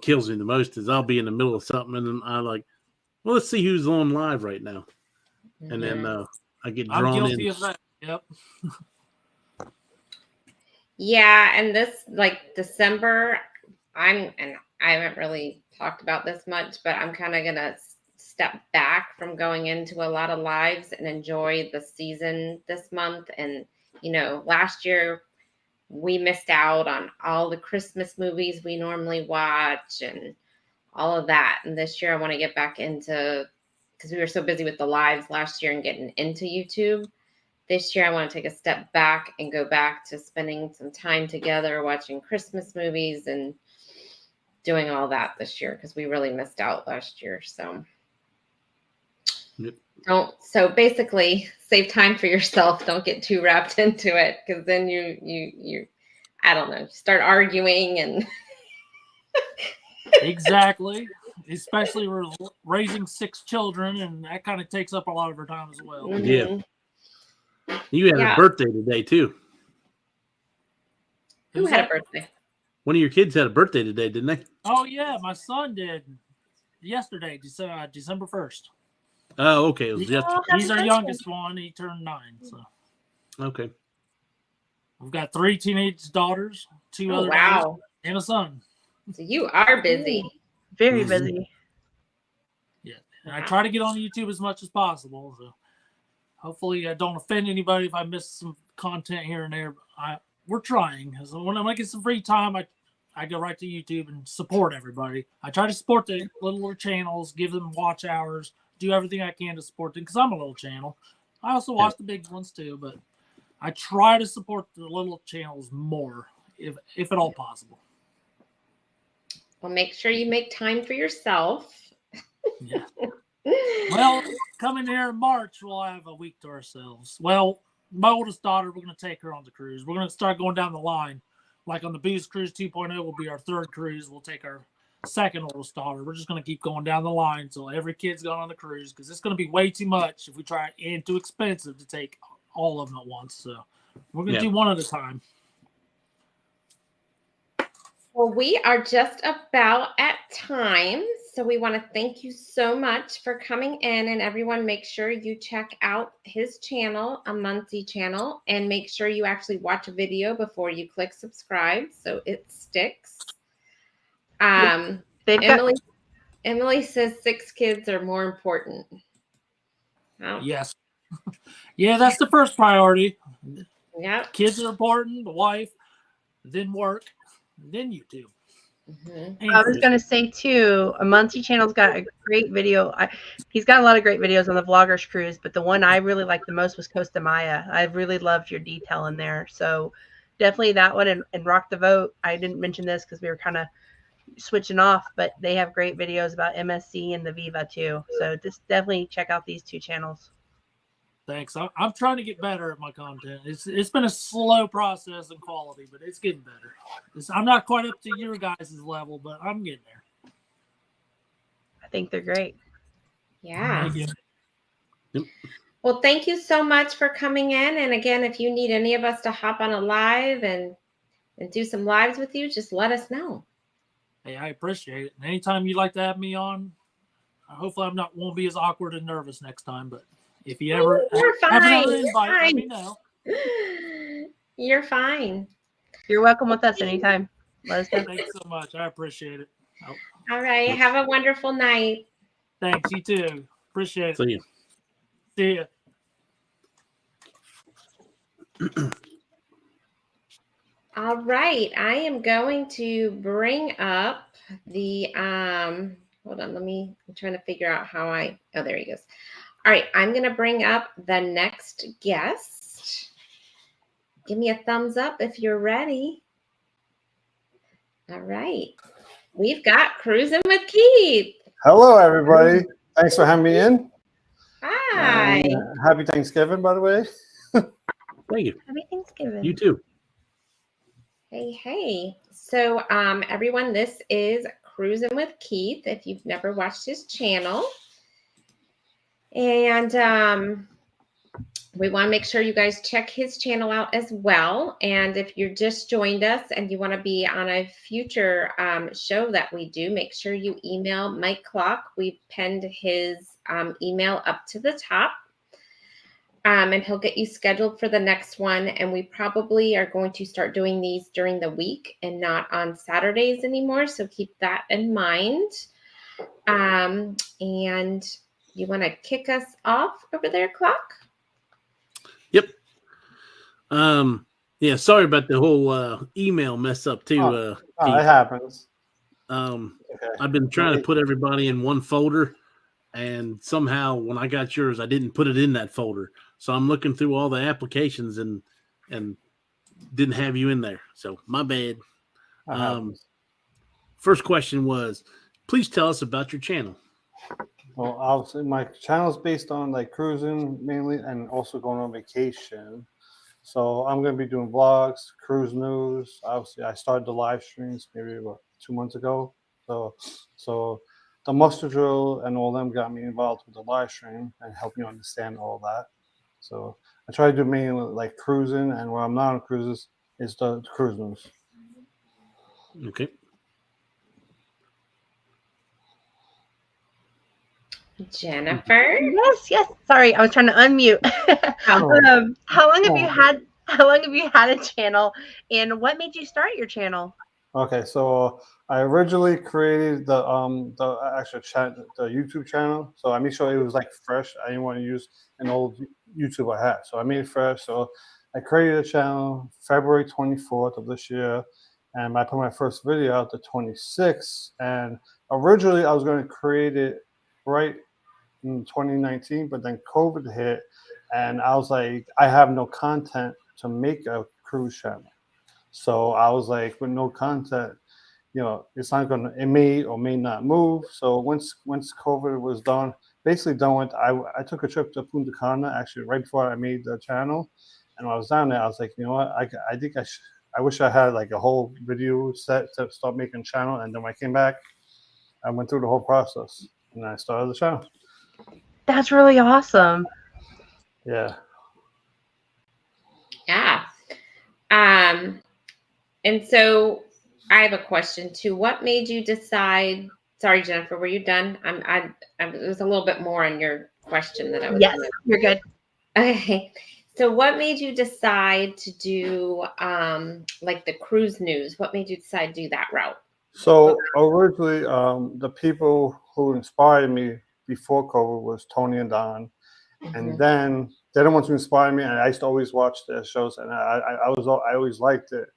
kills me the most. Is I'll be in the middle of something, and then I like, well, let's see who's on live right now, and then I get drawn I'm guilty in. of that. Yep. Yeah, and this like December, I haven't really talked about this much, but I'm kind of gonna step back from going into a lot of lives and enjoy the season this month. And last year we missed out on all the Christmas movies we normally watch and all of that. And this year I want to get back into, because we were so busy with the lives last year and getting into YouTube. This year I want to take a step back and go back to spending some time together watching Christmas movies and doing all that this year, because we really missed out last year. So so basically save time for yourself. Don't get too wrapped into it, because then you I don't know, start arguing and Exactly. Especially we're raising 6 children, and that kind of takes up a lot of our time as well. Mhm. Yeah. You had a birthday today too. Who had a birthday? One of your kids had a birthday today, didn't they? Oh yeah, my son did yesterday, December 1st. Oh, okay. It was yesterday. He's our youngest one. He turned 9. So Okay. we've got 3 teenage daughters, 2 other daughters, and a son. So you are busy. Very busy. Yeah, and I try to get on YouTube as much as possible. So hopefully I don't offend anybody if I miss some content here and there. We're trying. So when I get some free time, I go right to YouTube and support everybody. I try to support the little channels, give them watch hours, do everything I can to support them, because I'm a little channel. I also watch the big ones too, but I try to support the little channels more, if at all possible. Well, make sure you make time for yourself. Yeah. Well, coming here in March, we'll have a week to ourselves. Well, my oldest daughter, we're going to take her on the cruise. We're going to start going down the line. Like on the Booze Cruise 2.0 will be our 3rd cruise. We'll take our 2nd oldest daughter. We're just going to keep going down the line until every kid's gone on the cruise, because it's going to be way too much if we try, and too expensive to take all of them at once. So we're going to do one at a time. Well, we are just about at time. So we want to thank you so much for coming in, and everyone make sure you check out his channel, a Muncie channel, and make sure you actually watch a video before you click subscribe so it sticks. Emily says 6 kids are more important. Oh. Yes. Yeah, that's the first priority. Yeah. Kids are important, the wife, then work, then YouTube. Mm-hmm. I was going to say too, a Muncie channel's got a great video. He's got a lot of great videos on the Vloggers Cruise, but the one I really liked the most was Costa Maya. I really loved your detail in there. So definitely that one, and Rock the Vote. I didn't mention this because we were kind of switching off, but they have great videos about MSC and the Viva too. So just definitely check out these 2 channels. Thanks. I'm trying to get better at my content. It's been a slow process and quality, but it's getting better. I'm not quite up to your guys' level, but I'm getting there. I think they're great. Yeah. Thank you. Well, thank you so much for coming in. And again, if you need any of us to hop on a live and do some lives with you, just let us know. Hey, I appreciate it. And anytime you'd like to have me on, hopefully won't be as awkward and nervous next time. But if you ever You're have fine. another You're invite, let fine. me know. You're fine. You're welcome with us anytime. Let us know. Thanks so much. I appreciate it. Oh, All right. Have a wonderful night. thanks. You too. Appreciate it. See you. See ya. All right. I am going to bring up the hold on, I'm trying to figure out how oh, there he goes. All right, I'm going to bring up the next guest. Give me a thumbs up if you're ready. All right. We've got Cruising with Keith. Hello, everybody. Thanks for having me in. Hi. Happy Thanksgiving, by the way. Thank you. Happy Thanksgiving. You too. Hey. So, everyone, this is Cruising with Keith, if you've never watched his channel. And we want to make sure you guys check his channel out as well. And if you're just joined us and you want to be on a future show that we do, make sure you email Mike Clock. We've pinned his email up to the top. And he'll get you scheduled for the next one. And we probably are going to start doing these during the week and not on Saturdays anymore. So keep that in mind. And you want to kick us off over there, Clock? Yep. Yeah, sorry about the whole email mess up too. Oh, it Keith. happens. Okay. Okay. I've been trying to put everybody in one folder, and somehow when I got yours, I didn't put it in that folder. So I'm looking through all the applications and didn't have you in there. So my bad. It happens. First question was, please tell us about your channel. Well, obviously, my channel is based on like cruising mainly, and also going on vacation. So I'm going to be doing vlogs, cruise news. Obviously, I started the live streams maybe about 2 months ago. So the muster drill and all them got me involved with the live stream and helped me understand all that. So I try to do mainly like cruising, and where I'm not on cruises is the cruise news. Okay. Jennifer. Yes. Sorry, I was trying to unmute. How long have you had a channel, and what made you start your channel? Okay, so I originally created the actual the YouTube channel. So I made sure it was like fresh. I didn't want to use an old YouTube I had, so I made it fresh. So I created a channel February 24th of this year, and I put my first video out the 26th. And originally I was going to create it right in 2019, but then COVID hit, and I was like, I have no content to make a cruise channel. So I was like, with no content, it's not gonna, it may or may not move. So once COVID was basically done with, I took a trip to Punta Cana actually right before I made the channel, and when I was down there, I was like, you know what, I think I wish I had like a whole video set to start making a channel. And then when I came back, I went through the whole process and I started the channel. That's really awesome. Yeah. Yeah. And so I have a question too. What made you decide? Sorry, Jennifer, were you done? It was a little bit more on your question that I was. Yes, you're good. Okay. So what made you decide to do like the cruise news? What made you decide to do that route? So originally, the people who inspired me before COVID was Tony and Don, and then they're the ones who inspired me. And I used to always watch their shows, and I always liked it.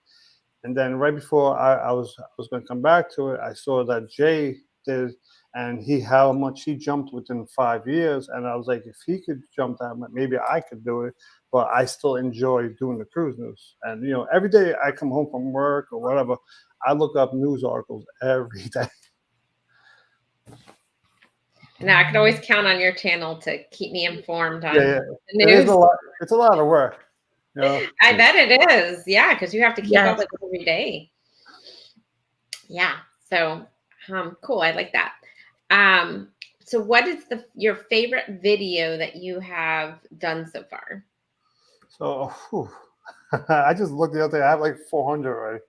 And then right before I was going to come back to it, I saw that Jay did, and how much he jumped within 5 years. And I was like, if he could jump that much, maybe I could do it. But I still enjoy doing the cruise news. And every day I come home from work or whatever, I look up news articles every day. Now I can always count on your channel to keep me informed on Yeah. the news. It's a lot of work. I bet it is. Yeah, because you have to keep up with it every day. Yeah. So cool. I like that. So what is your favorite video that you have done so far? So whew, I just looked the other day. I have like 400 already.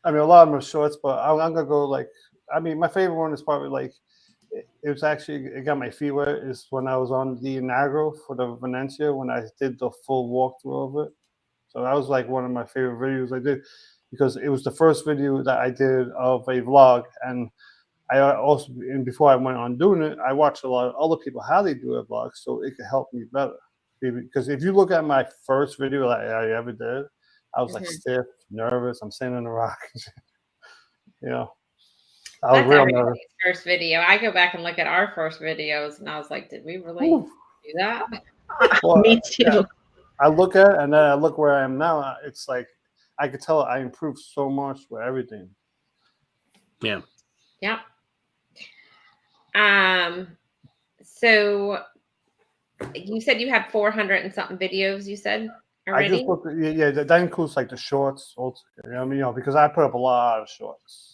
I mean, a lot of them are shorts, but I'm gonna go like. I mean, my favorite one is probably like. It was actually it got my feet wet. Is when I was on the Niagara for the Venetia when I did the full walkthrough of it. So that was like one of my favorite videos I did because it was the first video that I did of a vlog, and I also and before I went on doing it, I watched a lot of other people how they do a vlog, so it could help me better. Because if you look at my first video that I ever did, I was like stiff, nervous. I'm sitting in the rock, you know. I was That's real everybody's nervous. first video. I go back and look at our first videos, and I was like, did we really Ooh. do that? Well, Me too. yeah. I look at it and then I look where I am now. It's like I could tell I improved so much with everything. Yeah. Yep. So you said you had 400 and something videos, you said I already? just looked at, yeah, that includes like the shorts. Also, I mean, because I put up a lot of shorts.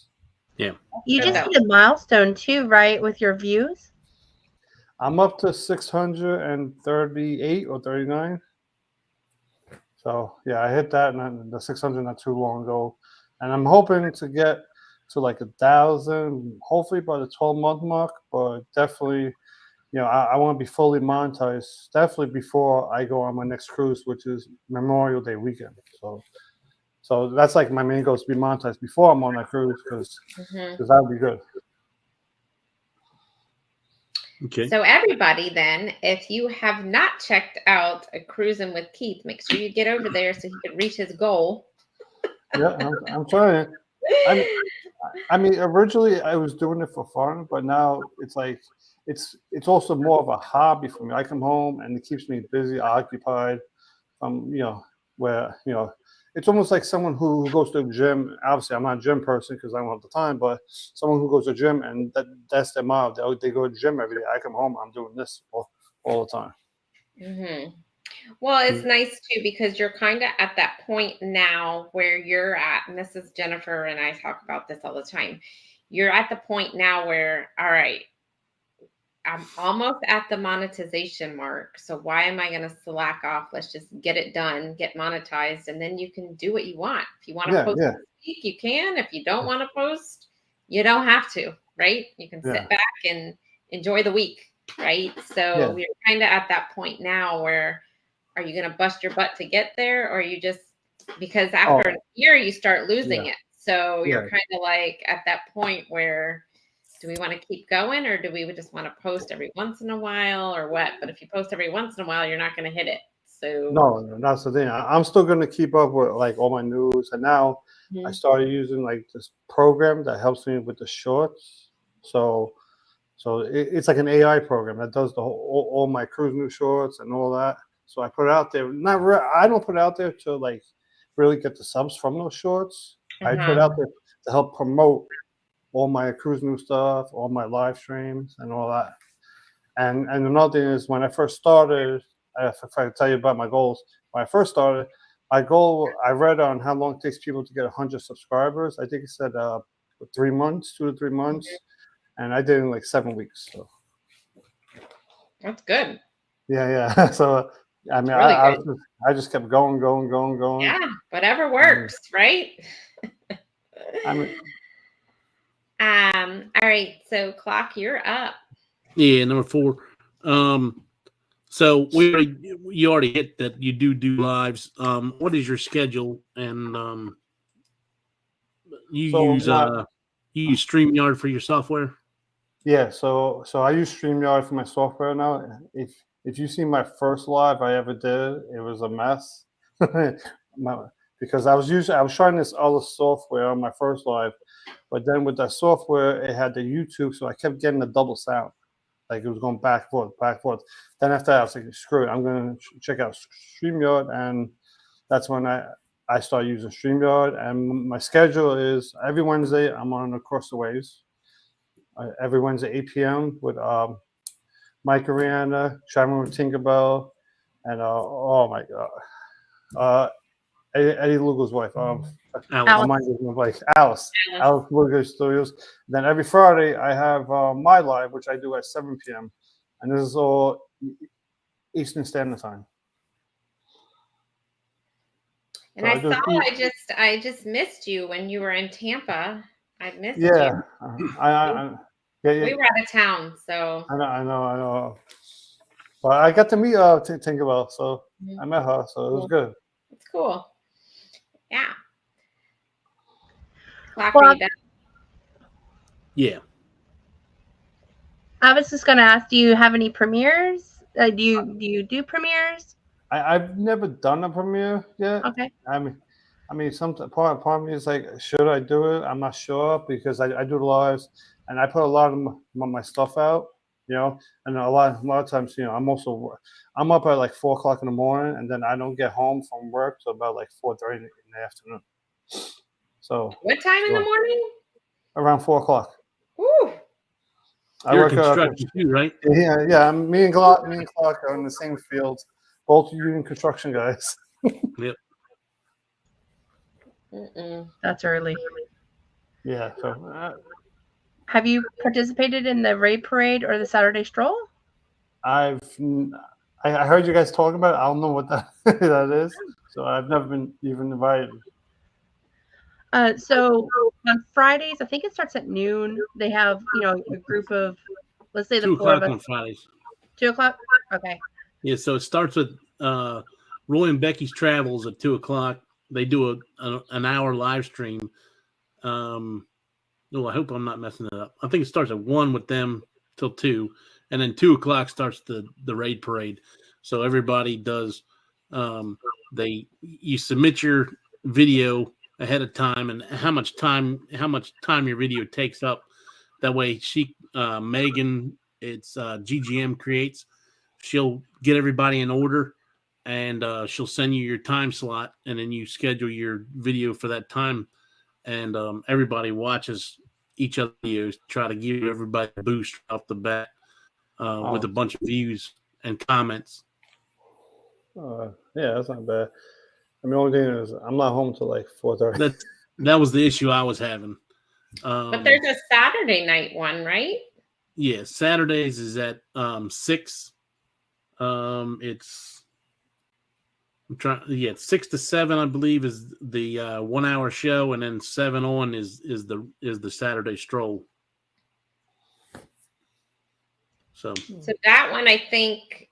You Good just though. hit a milestone too, right? With your views. I'm up to 638 or 39. So yeah, I hit that and the 600 not too long ago, and I'm hoping to get to like 1,000, hopefully by the 12-month mark. But definitely, I want to be fully monetized definitely before I go on my next cruise, which is Memorial Day weekend. So that's like my main goal is to be monetized before I'm on that cruise because that would be good. Okay. So everybody then, if you have not checked out a Cruising with Keith, make sure you get over there so he can reach his goal. Yeah, I'm trying. I mean, originally I was doing it for fun, but now it's like it's also more of a hobby for me. I come home and it keeps me busy, occupied. Where it's almost like someone who goes to the gym. Obviously, I'm not a gym person because I don't have the time, but someone who goes to the gym and that's their mom. They go to the gym every day. I come home, I'm doing this all the time. Well, it's nice too because you're kind of at that point now where you're at, and this is Jennifer and I talk about this all the time. You're at the point now where, all right, I'm almost at the monetization mark. So why am I going to slack off? Let's just get it done, get monetized, and then you can do what you want. If you want to post this week, you can. If you don't want to post, you don't have to, right? You can sit back and enjoy the week, right? So we're kind of at that point now where are you going to bust your butt to get there, or are you just because after a year you start losing it? So you're kind of like at that point where do we want to keep going or do we just want to post every once in a while or what? But if you post every once in a while, you're not going to hit it. So no, that's the thing. I'm still going to keep up with like all my news. And now I started using like this program that helps me with the shorts. So it's like an AI program that does all my cruise news shorts and all that. So I put it out there. I don't put it out there to like really get the subs from those shorts. I put it out there to help promote all my cruise news stuff, all my live streams, and all that. And another thing is when I first started, if I tell you about my goals, when I first started, my goal I read on how long it takes people to get 100 subscribers. I think it said 3 months, 2 to 3 months, and I did it in like 7 weeks. So that's good. Yeah. So I mean, really I just kept going. Yeah, whatever works, right? I mean. All right, so Clock, you're up. Yeah, number 4. So you already hit that you do lives. What is your schedule? And you use StreamYard for your software? Yeah, so I use StreamYard for my software now. If you see my first live I ever did, it was a mess. Because I was trying this other software on my first live. But then with that software, it had the YouTube, so I kept getting the double sound. Like it was going back and forth. Then after that, I was like, screw it, I'm going to check out StreamYard. And that's when I started using StreamYard. And my schedule is every Wednesday, I'm on Across the Waves. Every Wednesday, 8 p.m. with Mike Ariana, Sharon with Tinkerbell, and oh my God, Eddie Lugo's wife. Alice. My name is like Alice. Alice. Alice Woodgate Studios. Then every Friday I have my live, which I do at 7 p.m. And this is all Eastern Standard Time. And So I I do saw two- I just missed you when you were in Tampa. I missed Yeah, you. yeah, We were out of town, so I know. But I got to meet Tinkerbell, so I met her, so it was good. it's cool. Yeah. Clap Well, for you, Ben. Yeah. I was just gonna ask, do you have any premieres? Do you do premieres? I've never done a premiere yet. Okay. I mean, some part of me is like, should I do it? I'm not sure because I do lives and I put a lot of my stuff out, you know, and a lot of times, you know, I'm up at like 4 o'clock in the morning and then I don't get home from work till about like 4:30 in the afternoon. So What time in the morning? around 4 o'clock. Woo. I You're work construction too, right? yeah. Me and Clark are in the same field, both union construction guys. Mm-mm. That's early. Yeah. So Have you participated in the raid parade or the Saturday stroll? I heard you guys talking about it. I don't know what that is. So I've never been even invited. So on Fridays, I think it starts at noon. They have, a group of, let's say the 2 four of o'clock us. on Fridays. 2:00? Okay. Yeah, so it starts with Roy and Becky's Travels at 2 o'clock. They do an hour live stream. I hope I'm not messing it up. I think it starts at 1 with them till 2, and then 2 o'clock starts the raid parade. So everybody does. You submit your video ahead of time and how much time your video takes up. That way, Megan, it's GGM Creates. She'll get everybody in order, and she'll send you your time slot, and then you schedule your video for that time. And everybody watches each other's videos, try to give everybody a boost off the bat with a bunch of views and comments. Yeah, that's not bad. I mean, the only thing is I'm not home till like 4:30. That was the issue I was having. But there's a Saturday night one, right? Yeah, Saturdays is at 6. It's 6 to 7, I believe, is the 1 hour show, and then 7 on is the Saturday stroll. So that one, I think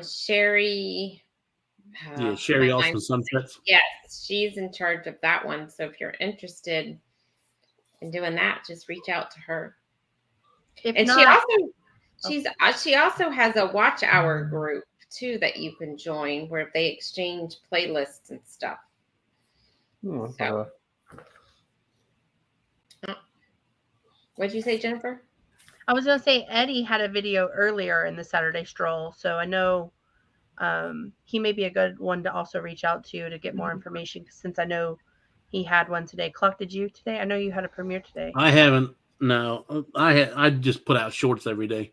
Sherry. Sherry my Austin mind's- Sunsets. Yes, she's in charge of that one. So if you're interested in doing that, just reach out to her. If And not, she also has a watch hour group too that you can join where they exchange playlists and stuff. So. What'd you say, Jennifer? I was going to say Eddie had a video earlier in the Saturday stroll. So I know he may be a good one to also reach out to get more information, since I know he had one today. Clark, did you today? I know you had a premiere today. I haven't. No, I just put out shorts every day.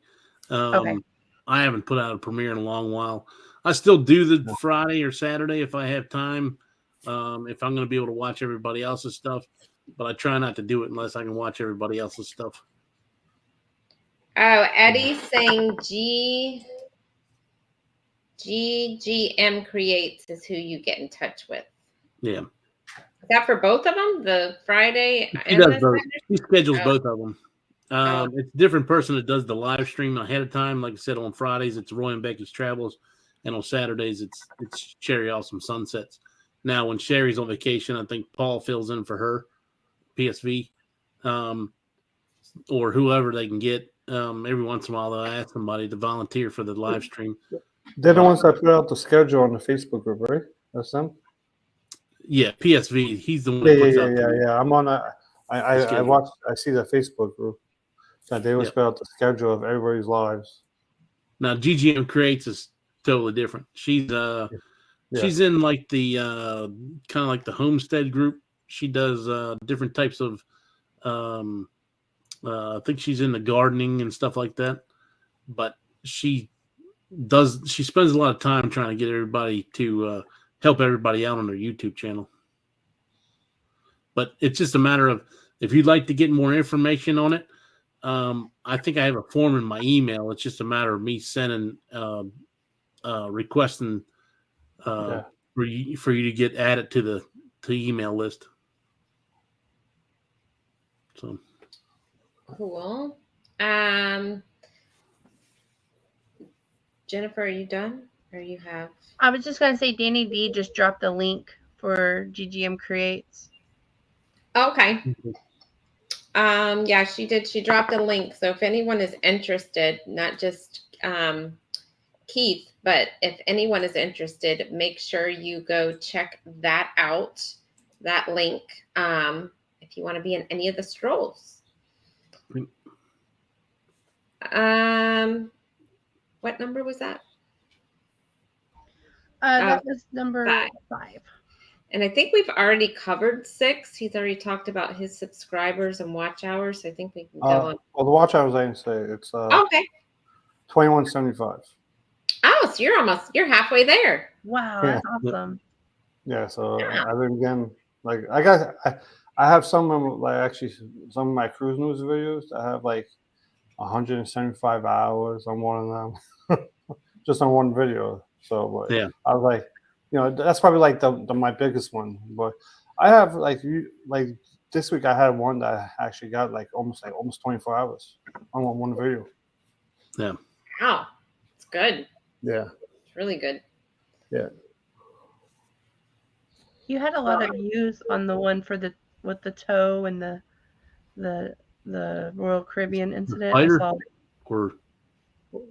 Okay. I haven't put out a premiere in a long while. I still do the Friday or Saturday if I have time. If I'm going to be able to watch everybody else's stuff, but I try not to do it unless I can watch everybody else's stuff. Oh, Eddie's saying GGM Creates is who you get in touch with. Yeah. Is that for both of them? The Friday He and does the both. Saturday? He schedules Oh. both of them. It's a different person that does the live stream ahead of time. Like I said, on Fridays it's Roy and Becky's Travels, and on Saturdays it's Sherry Awesome Sunsets. Now, when Sherry's on vacation, I think Paul fills in for her, PSV, or whoever they can get. Every once in a while, they'll ask somebody to volunteer for the live stream. They're the ones that put out the schedule on the Facebook group, right? That's them. Yeah, PSV. He's the one that puts out. Yeah. I'm on a. I watch. I see the Facebook group that they always put out the schedule of everybody's lives. Now, GGM Creates is totally different. She's she's in like the kind of like the homestead group. She does different types of I think she's in the gardening and stuff like that. But she spends a lot of time trying to get everybody to help everybody out on their YouTube channel. but it's just a matter of if you'd like to get more information on it. I think I have a form in my email. It's just a matter of me sending requesting Yeah. for you to get added to the email list. So Cool. Jennifer, are you done? Or you have? I was just gonna say Danny D just dropped the link for GGM Creates. Okay. Yeah, she did. She dropped a link. So if anyone is interested, not just Keith, but if anyone is interested, make sure you go check that out. That link. If you want to be in any of the strolls. What number was that? That was number 5. And I think we've already covered 6. He's already talked about his subscribers and watch hours. So I think we can go on. Well, the watch hours I didn't say it's Okay. 2175. Oh, so you're halfway there. Wow, Yeah. that's awesome. Yeah, so Yeah. I've been getting like I have some of like actually some of my cruise news videos that have like 175 hours on one of them, just on one video. So but Yeah. I was like, that's probably like the my biggest one. But I have like this week I had one that I actually got like almost 24 hours on one video. Wow. It's good. Yeah. It's really good. Yeah. You had a lot of views on the one for with the toe and the Royal Caribbean incident. I Spider? saw. Or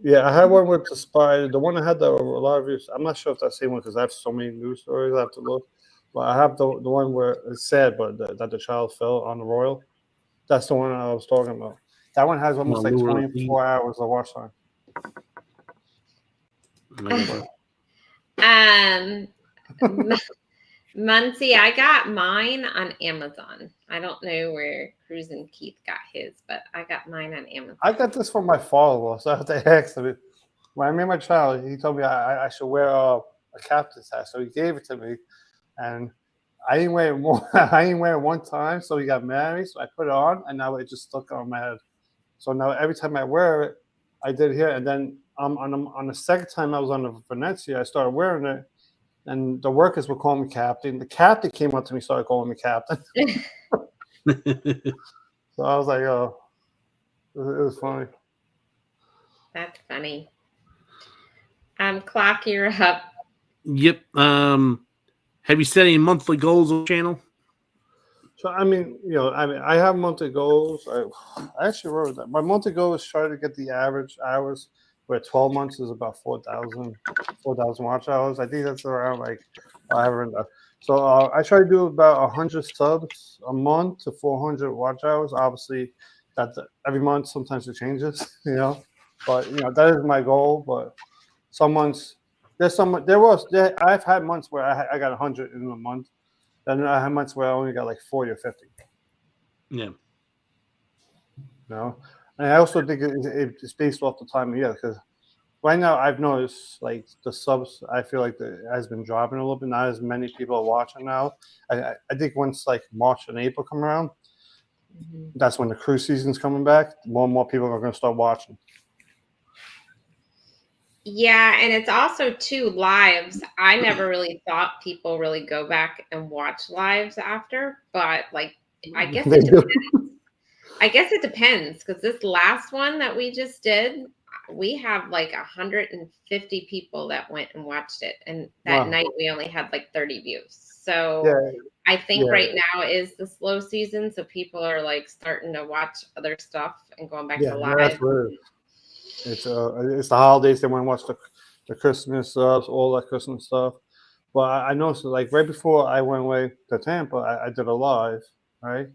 Yeah, I had one with the spider. The one that had a lot of views. I'm not sure if that's the same one because I have so many news stories I have to look. But I have the one where it's sad, but that the child fell on the Royal. That's the one I was talking about. That one has almost like 24 hours of watch time. Muncie, I got mine on Amazon. I don't know where Cruising Keith got his, but I got mine on Amazon. I got this from my father-in-law, so I have to ask him. When I made my child, he told me I should wear a captain's hat, so he gave it to me, and I didn't wear it more. I didn't wear it one time, so he got mad at me. So I put it on, and now it just stuck on my head. So now every time I wear it, I did here, and then on the second time I was on the Venezia, I started wearing it, and the workers were calling me captain. The captain came up to me, started calling me captain. So I was like, oh, it was funny. That's funny. Clock, you're up. Yep. Have you set any monthly goals on the channel? So I mean, I have monthly goals. I actually wrote that. My monthly goal is try to get the average hours, where 12 months is about 4,000 watch hours. I think that's around like so I try to do about 100 subs a month to 400 watch hours. Obviously, that's every month. Sometimes it changes, But that is my goal. But some months, I've had months where I got 100 in a month. Then I had months where I only got like 40 or 50. Yeah. And I also think it's based off the time of year, because right now I've noticed like the subs, I feel like it has been dropping a little bit. Not as many people are watching now. I think once like March and April come around, that's when the cruise season's coming back. More and more people are going to start watching. Yeah, and it's also too lives. I never really thought people really go back and watch lives after, but like I guess it depends. I guess it depends, because this last one that we just did, we have like 150 people that went and watched it, and that night we only had like 30 views. So I think right now is the slow season, so people are like starting to watch other stuff and going back to live. That's what it is. It's the holidays. They want to watch the Christmas stuff, all that Christmas stuff. But I noticed like right before I went away to Tampa, I did a live, right?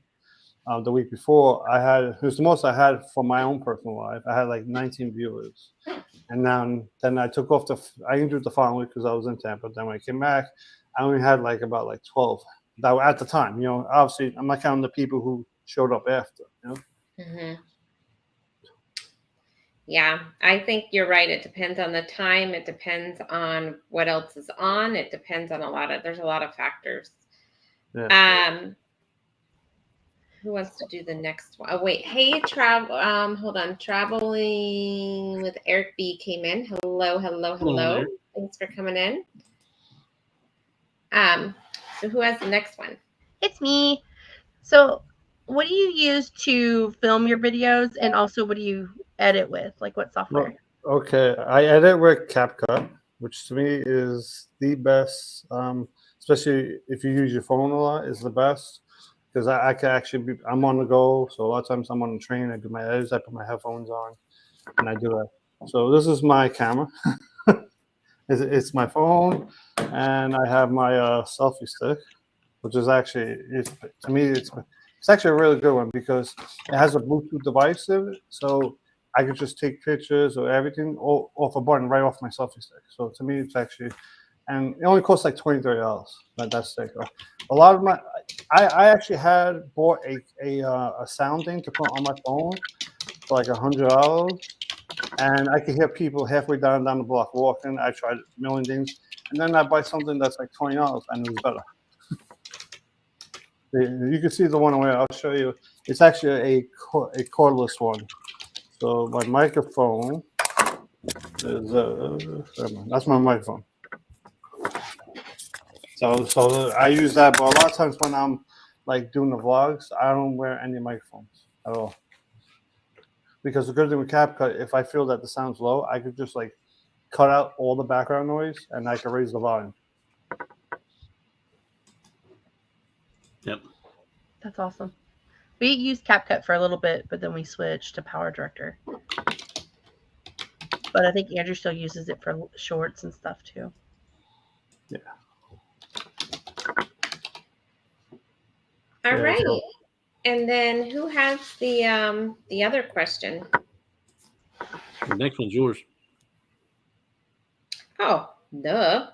The week before it was the most I had for my own personal life. I had like 19 viewers, and then I took off I didn't do it the following week because I was in Tampa. Then when I came back, I only had like about like 12 that were at the time. Obviously I'm not counting the people who showed up after. Yeah, I think you're right. It depends on the time. It depends on what else is on. It depends on there's a lot of factors. Yeah. who wants to do the next one? Oh wait, hey, hold on. Traveling with Eric B came in. Hello, hello, hello. Eric. Thanks for coming in. So who has the next one? It's me. So, what do you use to film your videos, and also what do you edit with? Like, what software? Okay, I edit with CapCut, which to me is the best. Especially if you use your phone a lot, is the best because I can actually be. I'm on the go, so a lot of times I'm on the train. I do my edits. I put my headphones on, and I do that. So this is my camera. It's my phone, and I have my selfie stick, which is actually to me it's actually a really good one because it has a Bluetooth device in it, so I could just take pictures or everything off a button right off my selfie stick. So to me, it's actually, and it only costs like $20-30. That stick. A lot of my, I actually had bought a sound thing to put on my phone for like $100. And I could hear people halfway down the block walking. I tried a million things, and then I buy something that's like $20, and it was better. You can see the one where I'll show you. It's actually a cordless one. So my microphone is that's my microphone. So I use that, but a lot of times when I'm like doing the vlogs, I don't wear any microphones at all. Because the good thing with CapCut, if I feel that the sound's low, I could just like cut out all the background noise and I can raise the volume. Yep. That's awesome. We used CapCut for a little bit, but then we switched to PowerDirector. But I think Andrew still uses it for shorts and stuff too. Yeah. All Yeah, right. so- And then who has the other question? The next one's yours. Oh, duh.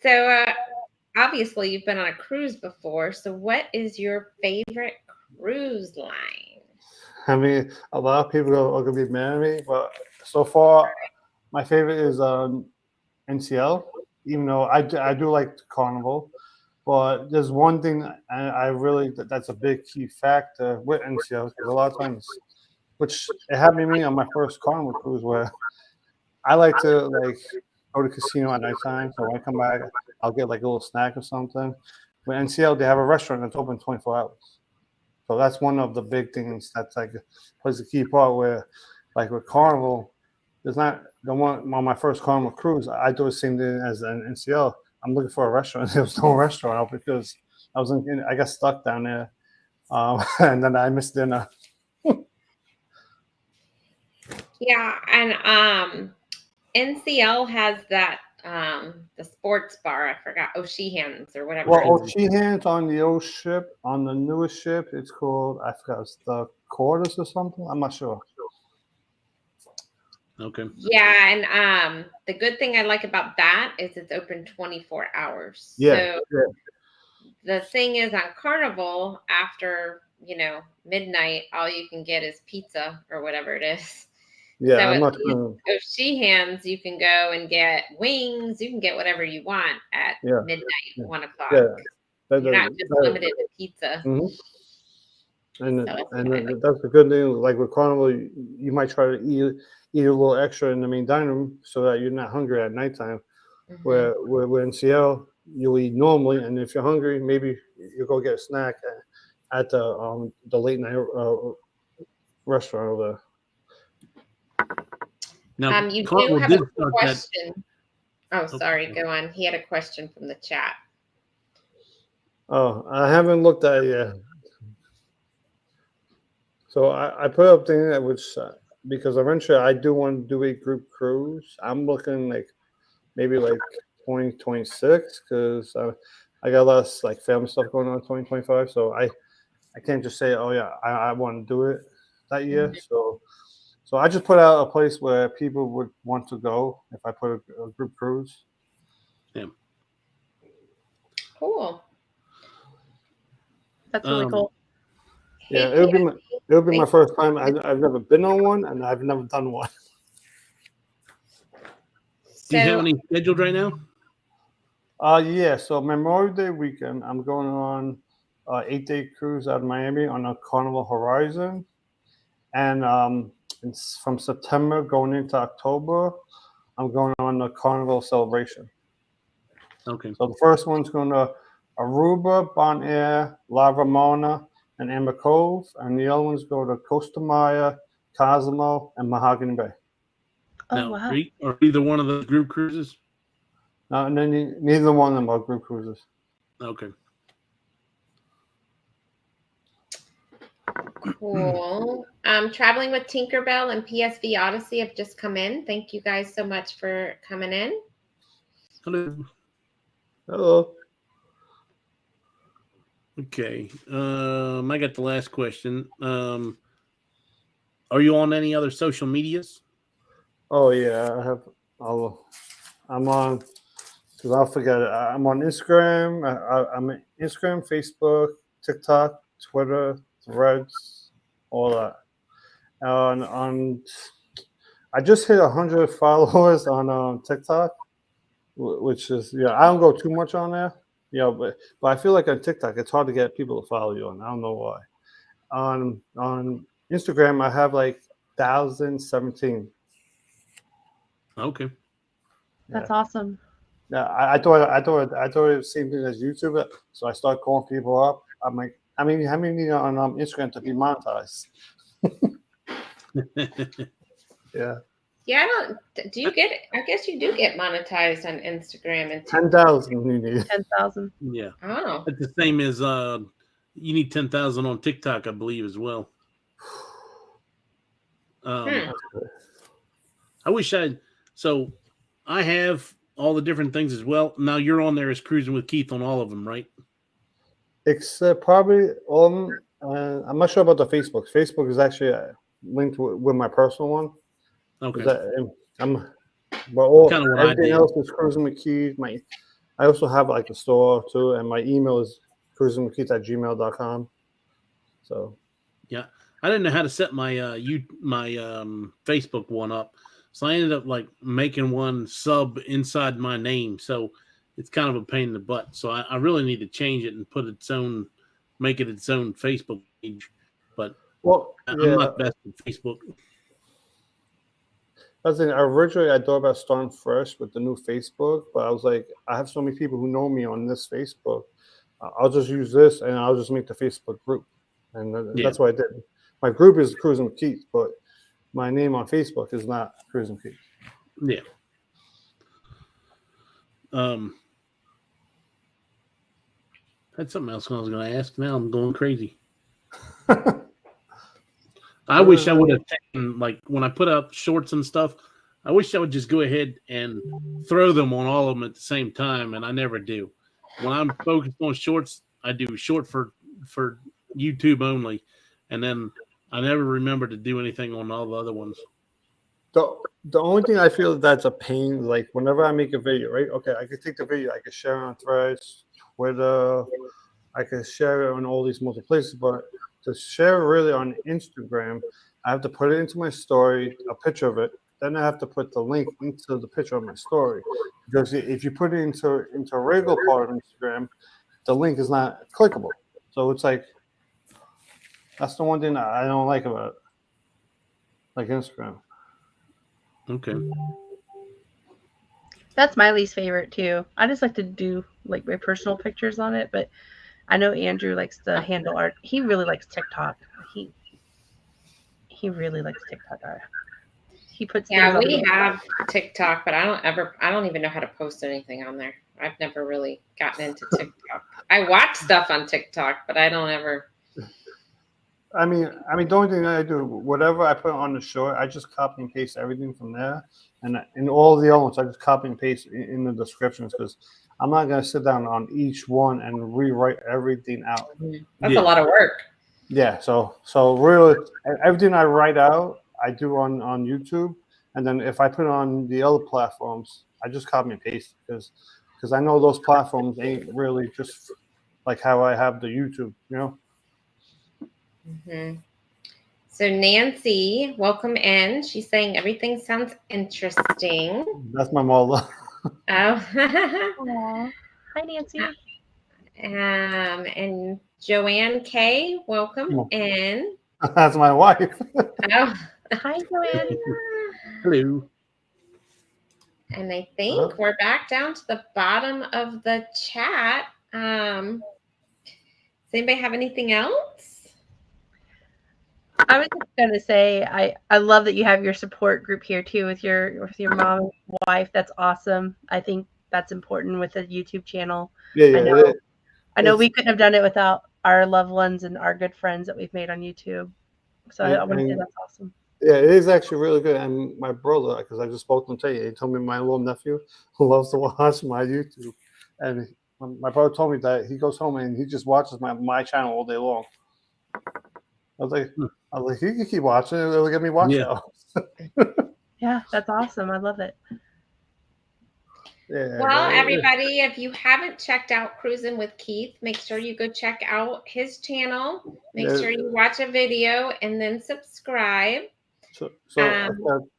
So obviously you've been on a cruise before. So what is your favorite cruise line? I mean, a lot of people are going to be mad at me, but so far, my favorite is NCL, even though I do like Carnival. But there's one thing I really that's a big key factor with NCL because a lot of times, which it happened to me on my first Carnival cruise where I like to like go to the casino at nighttime. So when I come back, I'll get like a little snack or something. With NCL, they have a restaurant that's open 24 hours. So that's one of the big things that's like plays a key part where, like with Carnival, there's not the one on my first Carnival cruise. I do the same thing as an NCL. I'm looking for a restaurant. There was no restaurant out because I got stuck down there, and then I missed dinner. Yeah, and NCL has that the sports bar. I forgot O'Sheehan's or whatever. Well, O'Sheehan's on the old ship, on the newest ship. It's called I forgot. It's the Quarters or something. I'm not sure. Okay. Yeah, and the good thing I like about that is it's open 24 hours. Yeah. So Yeah. the thing is on Carnival after, midnight, all you can get is pizza or whatever it is. Yeah, So I'm at not least sure. O'Sheehan's, you can go and get wings. You can get whatever you want at Yeah. midnight, Yeah. 1 o'clock. Yeah. You're not just limited to pizza. Mhm. And So that's what I like. that's the good thing. Like with Carnival, you might try to eat a little extra in the main dining room so that you're not hungry at nighttime. Mhm. Where in Seattle, you eat normally, and if you're hungry, maybe you go get a snack at the late night restaurant over there. Now, You do Carnival have did a start that. question. Oh, sorry. Go on. He had a question from the chat. Oh, I haven't looked at it yet. So I put up thing that was because eventually I do want to do a group cruise. I'm looking like maybe like 2026 because I got a lot of like family stuff going on in 2025. So I can't just say, oh yeah, I want to do it that year. So I just put out a place where people would want to go if I put a group cruise. Yeah. Cool. That's really cool. Yeah, Hey, it'll be my first time. I've never been on one, and I've never done one. Do you have so any scheduled right now? Yeah. So Memorial Day weekend, I'm going on 8-day cruise out of Miami on a Carnival Horizon, and from September going into October, I'm going on the Carnival Celebration. Okay. So the first one's going to Aruba, Bonaire, La Ramona, and Amber Cove, and the other ones go to Costa Maya, Cozumel, and Mahogany Bay. Oh Now, wow. are either one of those group cruises? And then neither one of them are group cruises. Okay. Cool. Traveling with Tinkerbell and PSV Odyssey have just come in. Thank you guys so much for coming in. Hello. Hello. Okay. I got the last question. Are you on any other social medias? Oh yeah, I'm on. Because I'll forget it. I'm on Instagram. I'm on Instagram, Facebook, TikTok, Twitter, Threads, all that. I just hit 100 followers on TikTok, which is I don't go too much on there. But I feel like on TikTok it's hard to get people to follow you on. I don't know why. On Instagram I have like 1,017. Okay. That's awesome. Yeah, I thought it was the same thing as YouTube, so I started calling people up. I'm like, how many need on Instagram to be monetized? Yeah, Yeah, do you get, I guess you do get monetized on Instagram and TikTok. 10,000 you need. 10,000. Yeah. Oh, It's the same as you need 10,000 on TikTok, I believe, as well. I wish so I have all the different things as well. Now you're on there as Cruising with Keith on all of them, right? Except probably on. I'm not sure about the Facebook. Facebook is actually linked with my personal one. Okay. But Kinda what I everything did. else is Cruising with Keith. I also have like a store too, and my email is cruisingwithkeith@gmail.com. So Yeah, I didn't know how to set my Facebook one up, so I ended up like making one sub inside my name. So it's kind of a pain in the butt. So I really need to change it and make it its own Facebook page. But I'm not best at Facebook. Originally, I thought about starting fresh with the new Facebook, but I was like, I have so many people who know me on this Facebook. I'll just use this, and I'll just make the Facebook group, and that's what I did. My group is Cruising with Keith, but my name on Facebook is not Cruising with Keith. Yeah. Had something else I was going to ask. Now I'm going crazy. I wish I would have taken, like, when I put out shorts and stuff, I wish I would just go ahead and throw them on all of them at the same time, and I never do. When I'm focused on shorts, I do short for YouTube only, and then I never remember to do anything on all the other ones. The only thing I feel that's a pain, like whenever I make a video, right? Okay, I could take the video, I could share it on Threads, Twitter, I could share it on all these multiple places, but to share really on Instagram, I have to put it into my story, a picture of it. Then I have to put the link into the picture of my story. Because if you put it into a regular part of Instagram, the link is not clickable. So it's like, that's the one thing that I don't like about it. Like Instagram. Okay. That's my least favorite too. I just like to do like my personal pictures on it, but I know Andrew likes to handle art. He really likes TikTok. He really likes TikTok art. He puts we have TikTok, but I don't even know how to post anything on there. I've never really gotten into TikTok. I watch stuff on TikTok, but I don't ever. I mean, the only thing I do, whatever I put on the short, I just copy and paste everything from there, and in all the other ones, I just copy and paste in the descriptions because I'm not gonna sit down on each one and rewrite everything out. That's a lot of work. Yeah, so really, everything I write out, I do on YouTube, and then if I put it on the other platforms, I just copy and paste because I know those platforms ain't really just like how I have the YouTube, you know. Mm-hmm. So Nancy, welcome in. She's saying everything sounds interesting. That's my mother. Oh. Aww. Hi, Nancy. And Joanne K, welcome Oh. in. That's my wife. Oh, Hi, Joanne. Hello. and I think we're back down to the bottom of the chat. Does anybody have anything else? I was just gonna say I love that you have your support group here too with your mom and wife. That's awesome. I think that's important with a YouTube channel. Yeah. I know we couldn't have done it without our loved ones and our good friends that we've made on YouTube. So I want to say that's awesome. Yeah, it is actually really good. And my brother, because I just spoke to him today, he told me my little nephew who loves to watch my YouTube. And my brother told me that he goes home and he just watches my channel all day long. I was like, you can keep watching. It'll get me watch hours. Yeah, that's awesome. I love it. Yeah, Well, everybody, if you haven't checked out Cruising with Keith, make sure you go check out his channel. Make sure you watch a video and then subscribe. So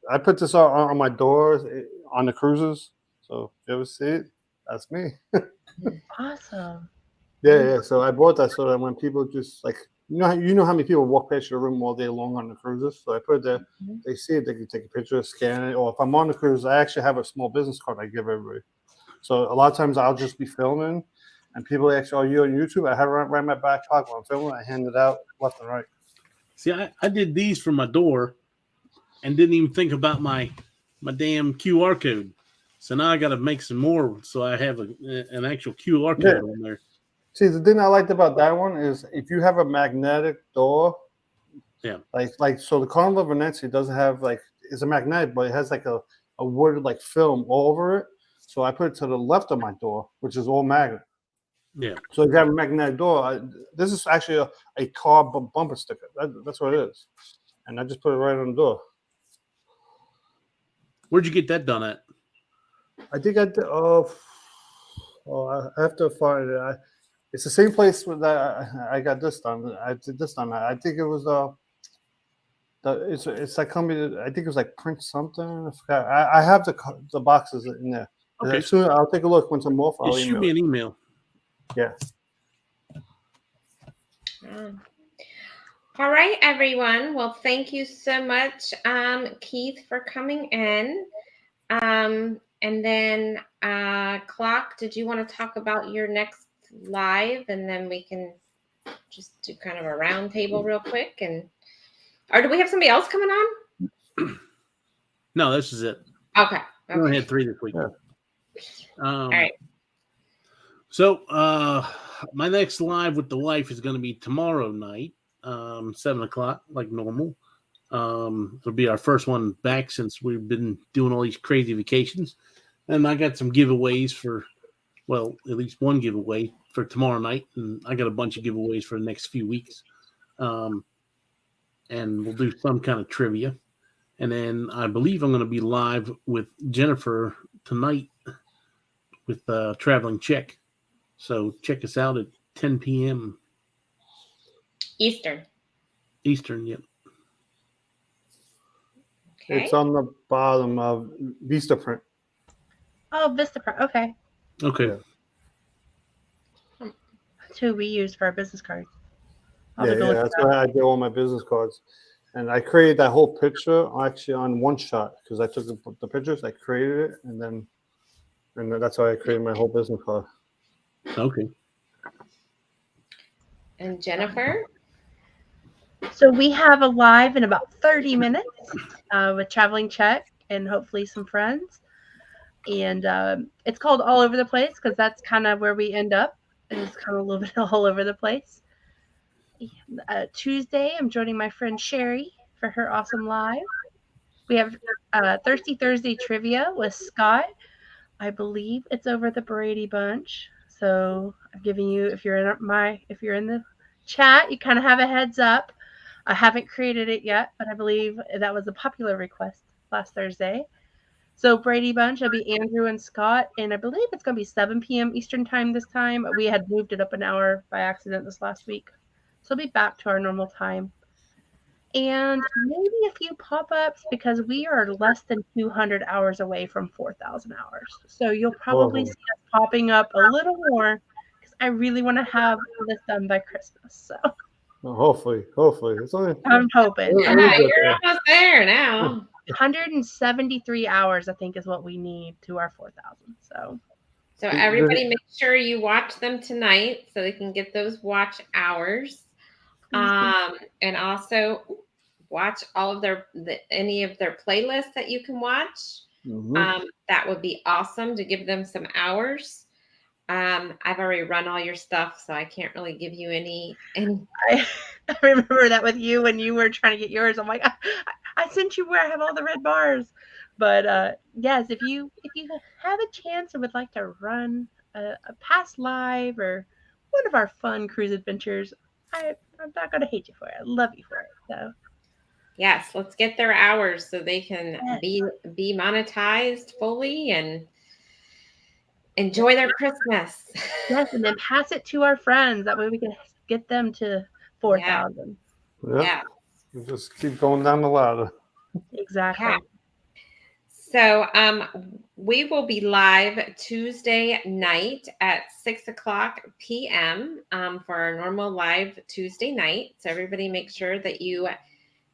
I put this on my doors on the cruises. So if you ever see it, that's me. Awesome. Yeah. So I bought that so that when people just like you know how many people walk past your room all day long on the cruises. So I put it there. They see it, they can take a picture, scan it, or if I'm on the cruise, I actually have a small business card I give everybody. So a lot of times I'll just be filming, and people ask, "Oh, you on YouTube?" I have it right in my back pocket while I'm filming. I hand it out left and right. See, I did these for my door, and didn't even think about my damn QR code. So now I got to make some more, so I have an actual QR code on there. See, the thing I liked about that one is if you have a magnetic door, like so the Carnival of Venezia doesn't have it's a magnetic, but it has like a wood film all over it. So I put it to the left of my door, which is all magnet. Yeah. So if you have a magnetic door, this is actually a car bumper sticker. That's what it is, and I just put it right on the door. Where'd you get that done at? I think I did. I have to find it. It's the same place that I got this done. I did this done. I think it was it's like company. I think it was like Print something. I forgot. I have the boxes in there. Okay. Soon I'll take a look once I'm off. I'll Shoot me an email. Yeah. All right, everyone. Well, thank you so much, Keith, for coming in. And then, Clock, did you want to talk about your next live, and then we can just do kind of a round table real quick, or do we have somebody else coming on? No, this is it. Okay. We only had 3 this week. Yeah. All right. So my next live with the wife is going to be tomorrow night, 7:00, like normal. It'll be our first one back since we've been doing all these crazy vacations. And I got some giveaways at least one giveaway for tomorrow night. And I got a bunch of giveaways for the next few weeks. And we'll do some kind of trivia. And then I believe I'm going to be live with Jennifer tonight with Traveling Czech. So check us out at 10 p.m. Eastern. Yep. Okay. It's on the bottom of Vistaprint. Oh, Vistaprint. Okay. Okay. That's who we use for our business cards. That's why I do all my business cards. And I created that whole picture actually on one shot because I took the pictures, I created it, and then that's how I created my whole business card. Okay. And Jennifer? So we have a live in about 30 minutes with Traveling Czech and hopefully some friends. And it's called All Over the Place because that's kind of where we end up. It's kind of a little bit all over the place. Tuesday, I'm joining my friend Sherry for her awesome live. We have Thirsty Thursday trivia with Scott. I believe it's over the Brady Bunch. So I'm giving you, if you're in the chat, you kind of have a heads up. I haven't created it yet, but I believe that was a popular request last Thursday. So Brady Bunch, it'll be Andrew and Scott, and I believe it's going to be 7 p.m. Eastern time this time. We had moved it up an hour by accident this last week. So it'll be back to our normal time. And maybe a few pop-ups because we are less than 200 hours away from 4,000 hours. So you'll probably see us popping up a little more because I really want to have this done by Christmas. So Well, hopefully, it's only. I'm hoping. It'll Yeah, get you're there. almost there now. 173 hours, I think, is what we need to our 4,000. So So everybody make sure you watch them tonight so they can get those watch hours. And also watch all of any of their playlists that you can watch. Mhm. That would be awesome to give them some hours. I've already run all your stuff, so I can't really give you any. I remember that with you when you were trying to get yours. I'm like, I sent you where I have all the red bars. But yes, if you have a chance and would like to run a past live or one of our fun cruise adventures, I'm not gonna hate you for it. I love you for it. So Yes, let's get their hours so they can Yes. be monetized fully and enjoy their Christmas. yes, and then pass it to our friends. That way we can get them to 4,000. Yeah. Yeah. We just keep going down the ladder. Exactly. Yeah. So we will be live Tuesday night at 6:00 p.m. For our normal live Tuesday night. So everybody make sure that you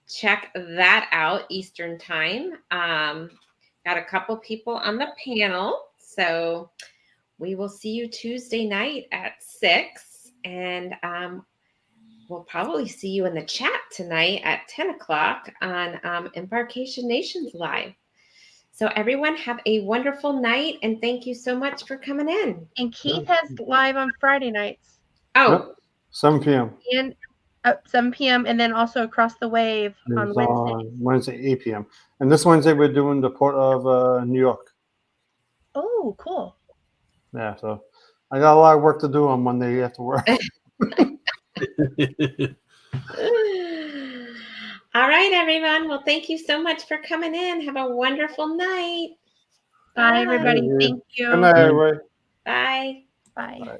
check that out Eastern time. Got a couple people on the panel. So we will see you Tuesday night at 6. And we'll probably see you in the chat tonight at 10 o'clock on Embarkation Nations Live. So everyone have a wonderful night, and thank you so much for coming in. And Keith has live on Friday nights Oh, Yep. 7 p.m. and 7 p.m. and then also Across the Wave on It's Wednesday. on Wednesday, 8 p.m. And this Wednesday we're doing the Port of New York. Oh, cool. Yeah, so I got a lot of work to do on Monday after work. all right, everyone. Well, thank you so much for coming in. Have a wonderful night. Bye, everybody. Yeah. Thank you. Good night, everybody. Bye. Bye. Bye.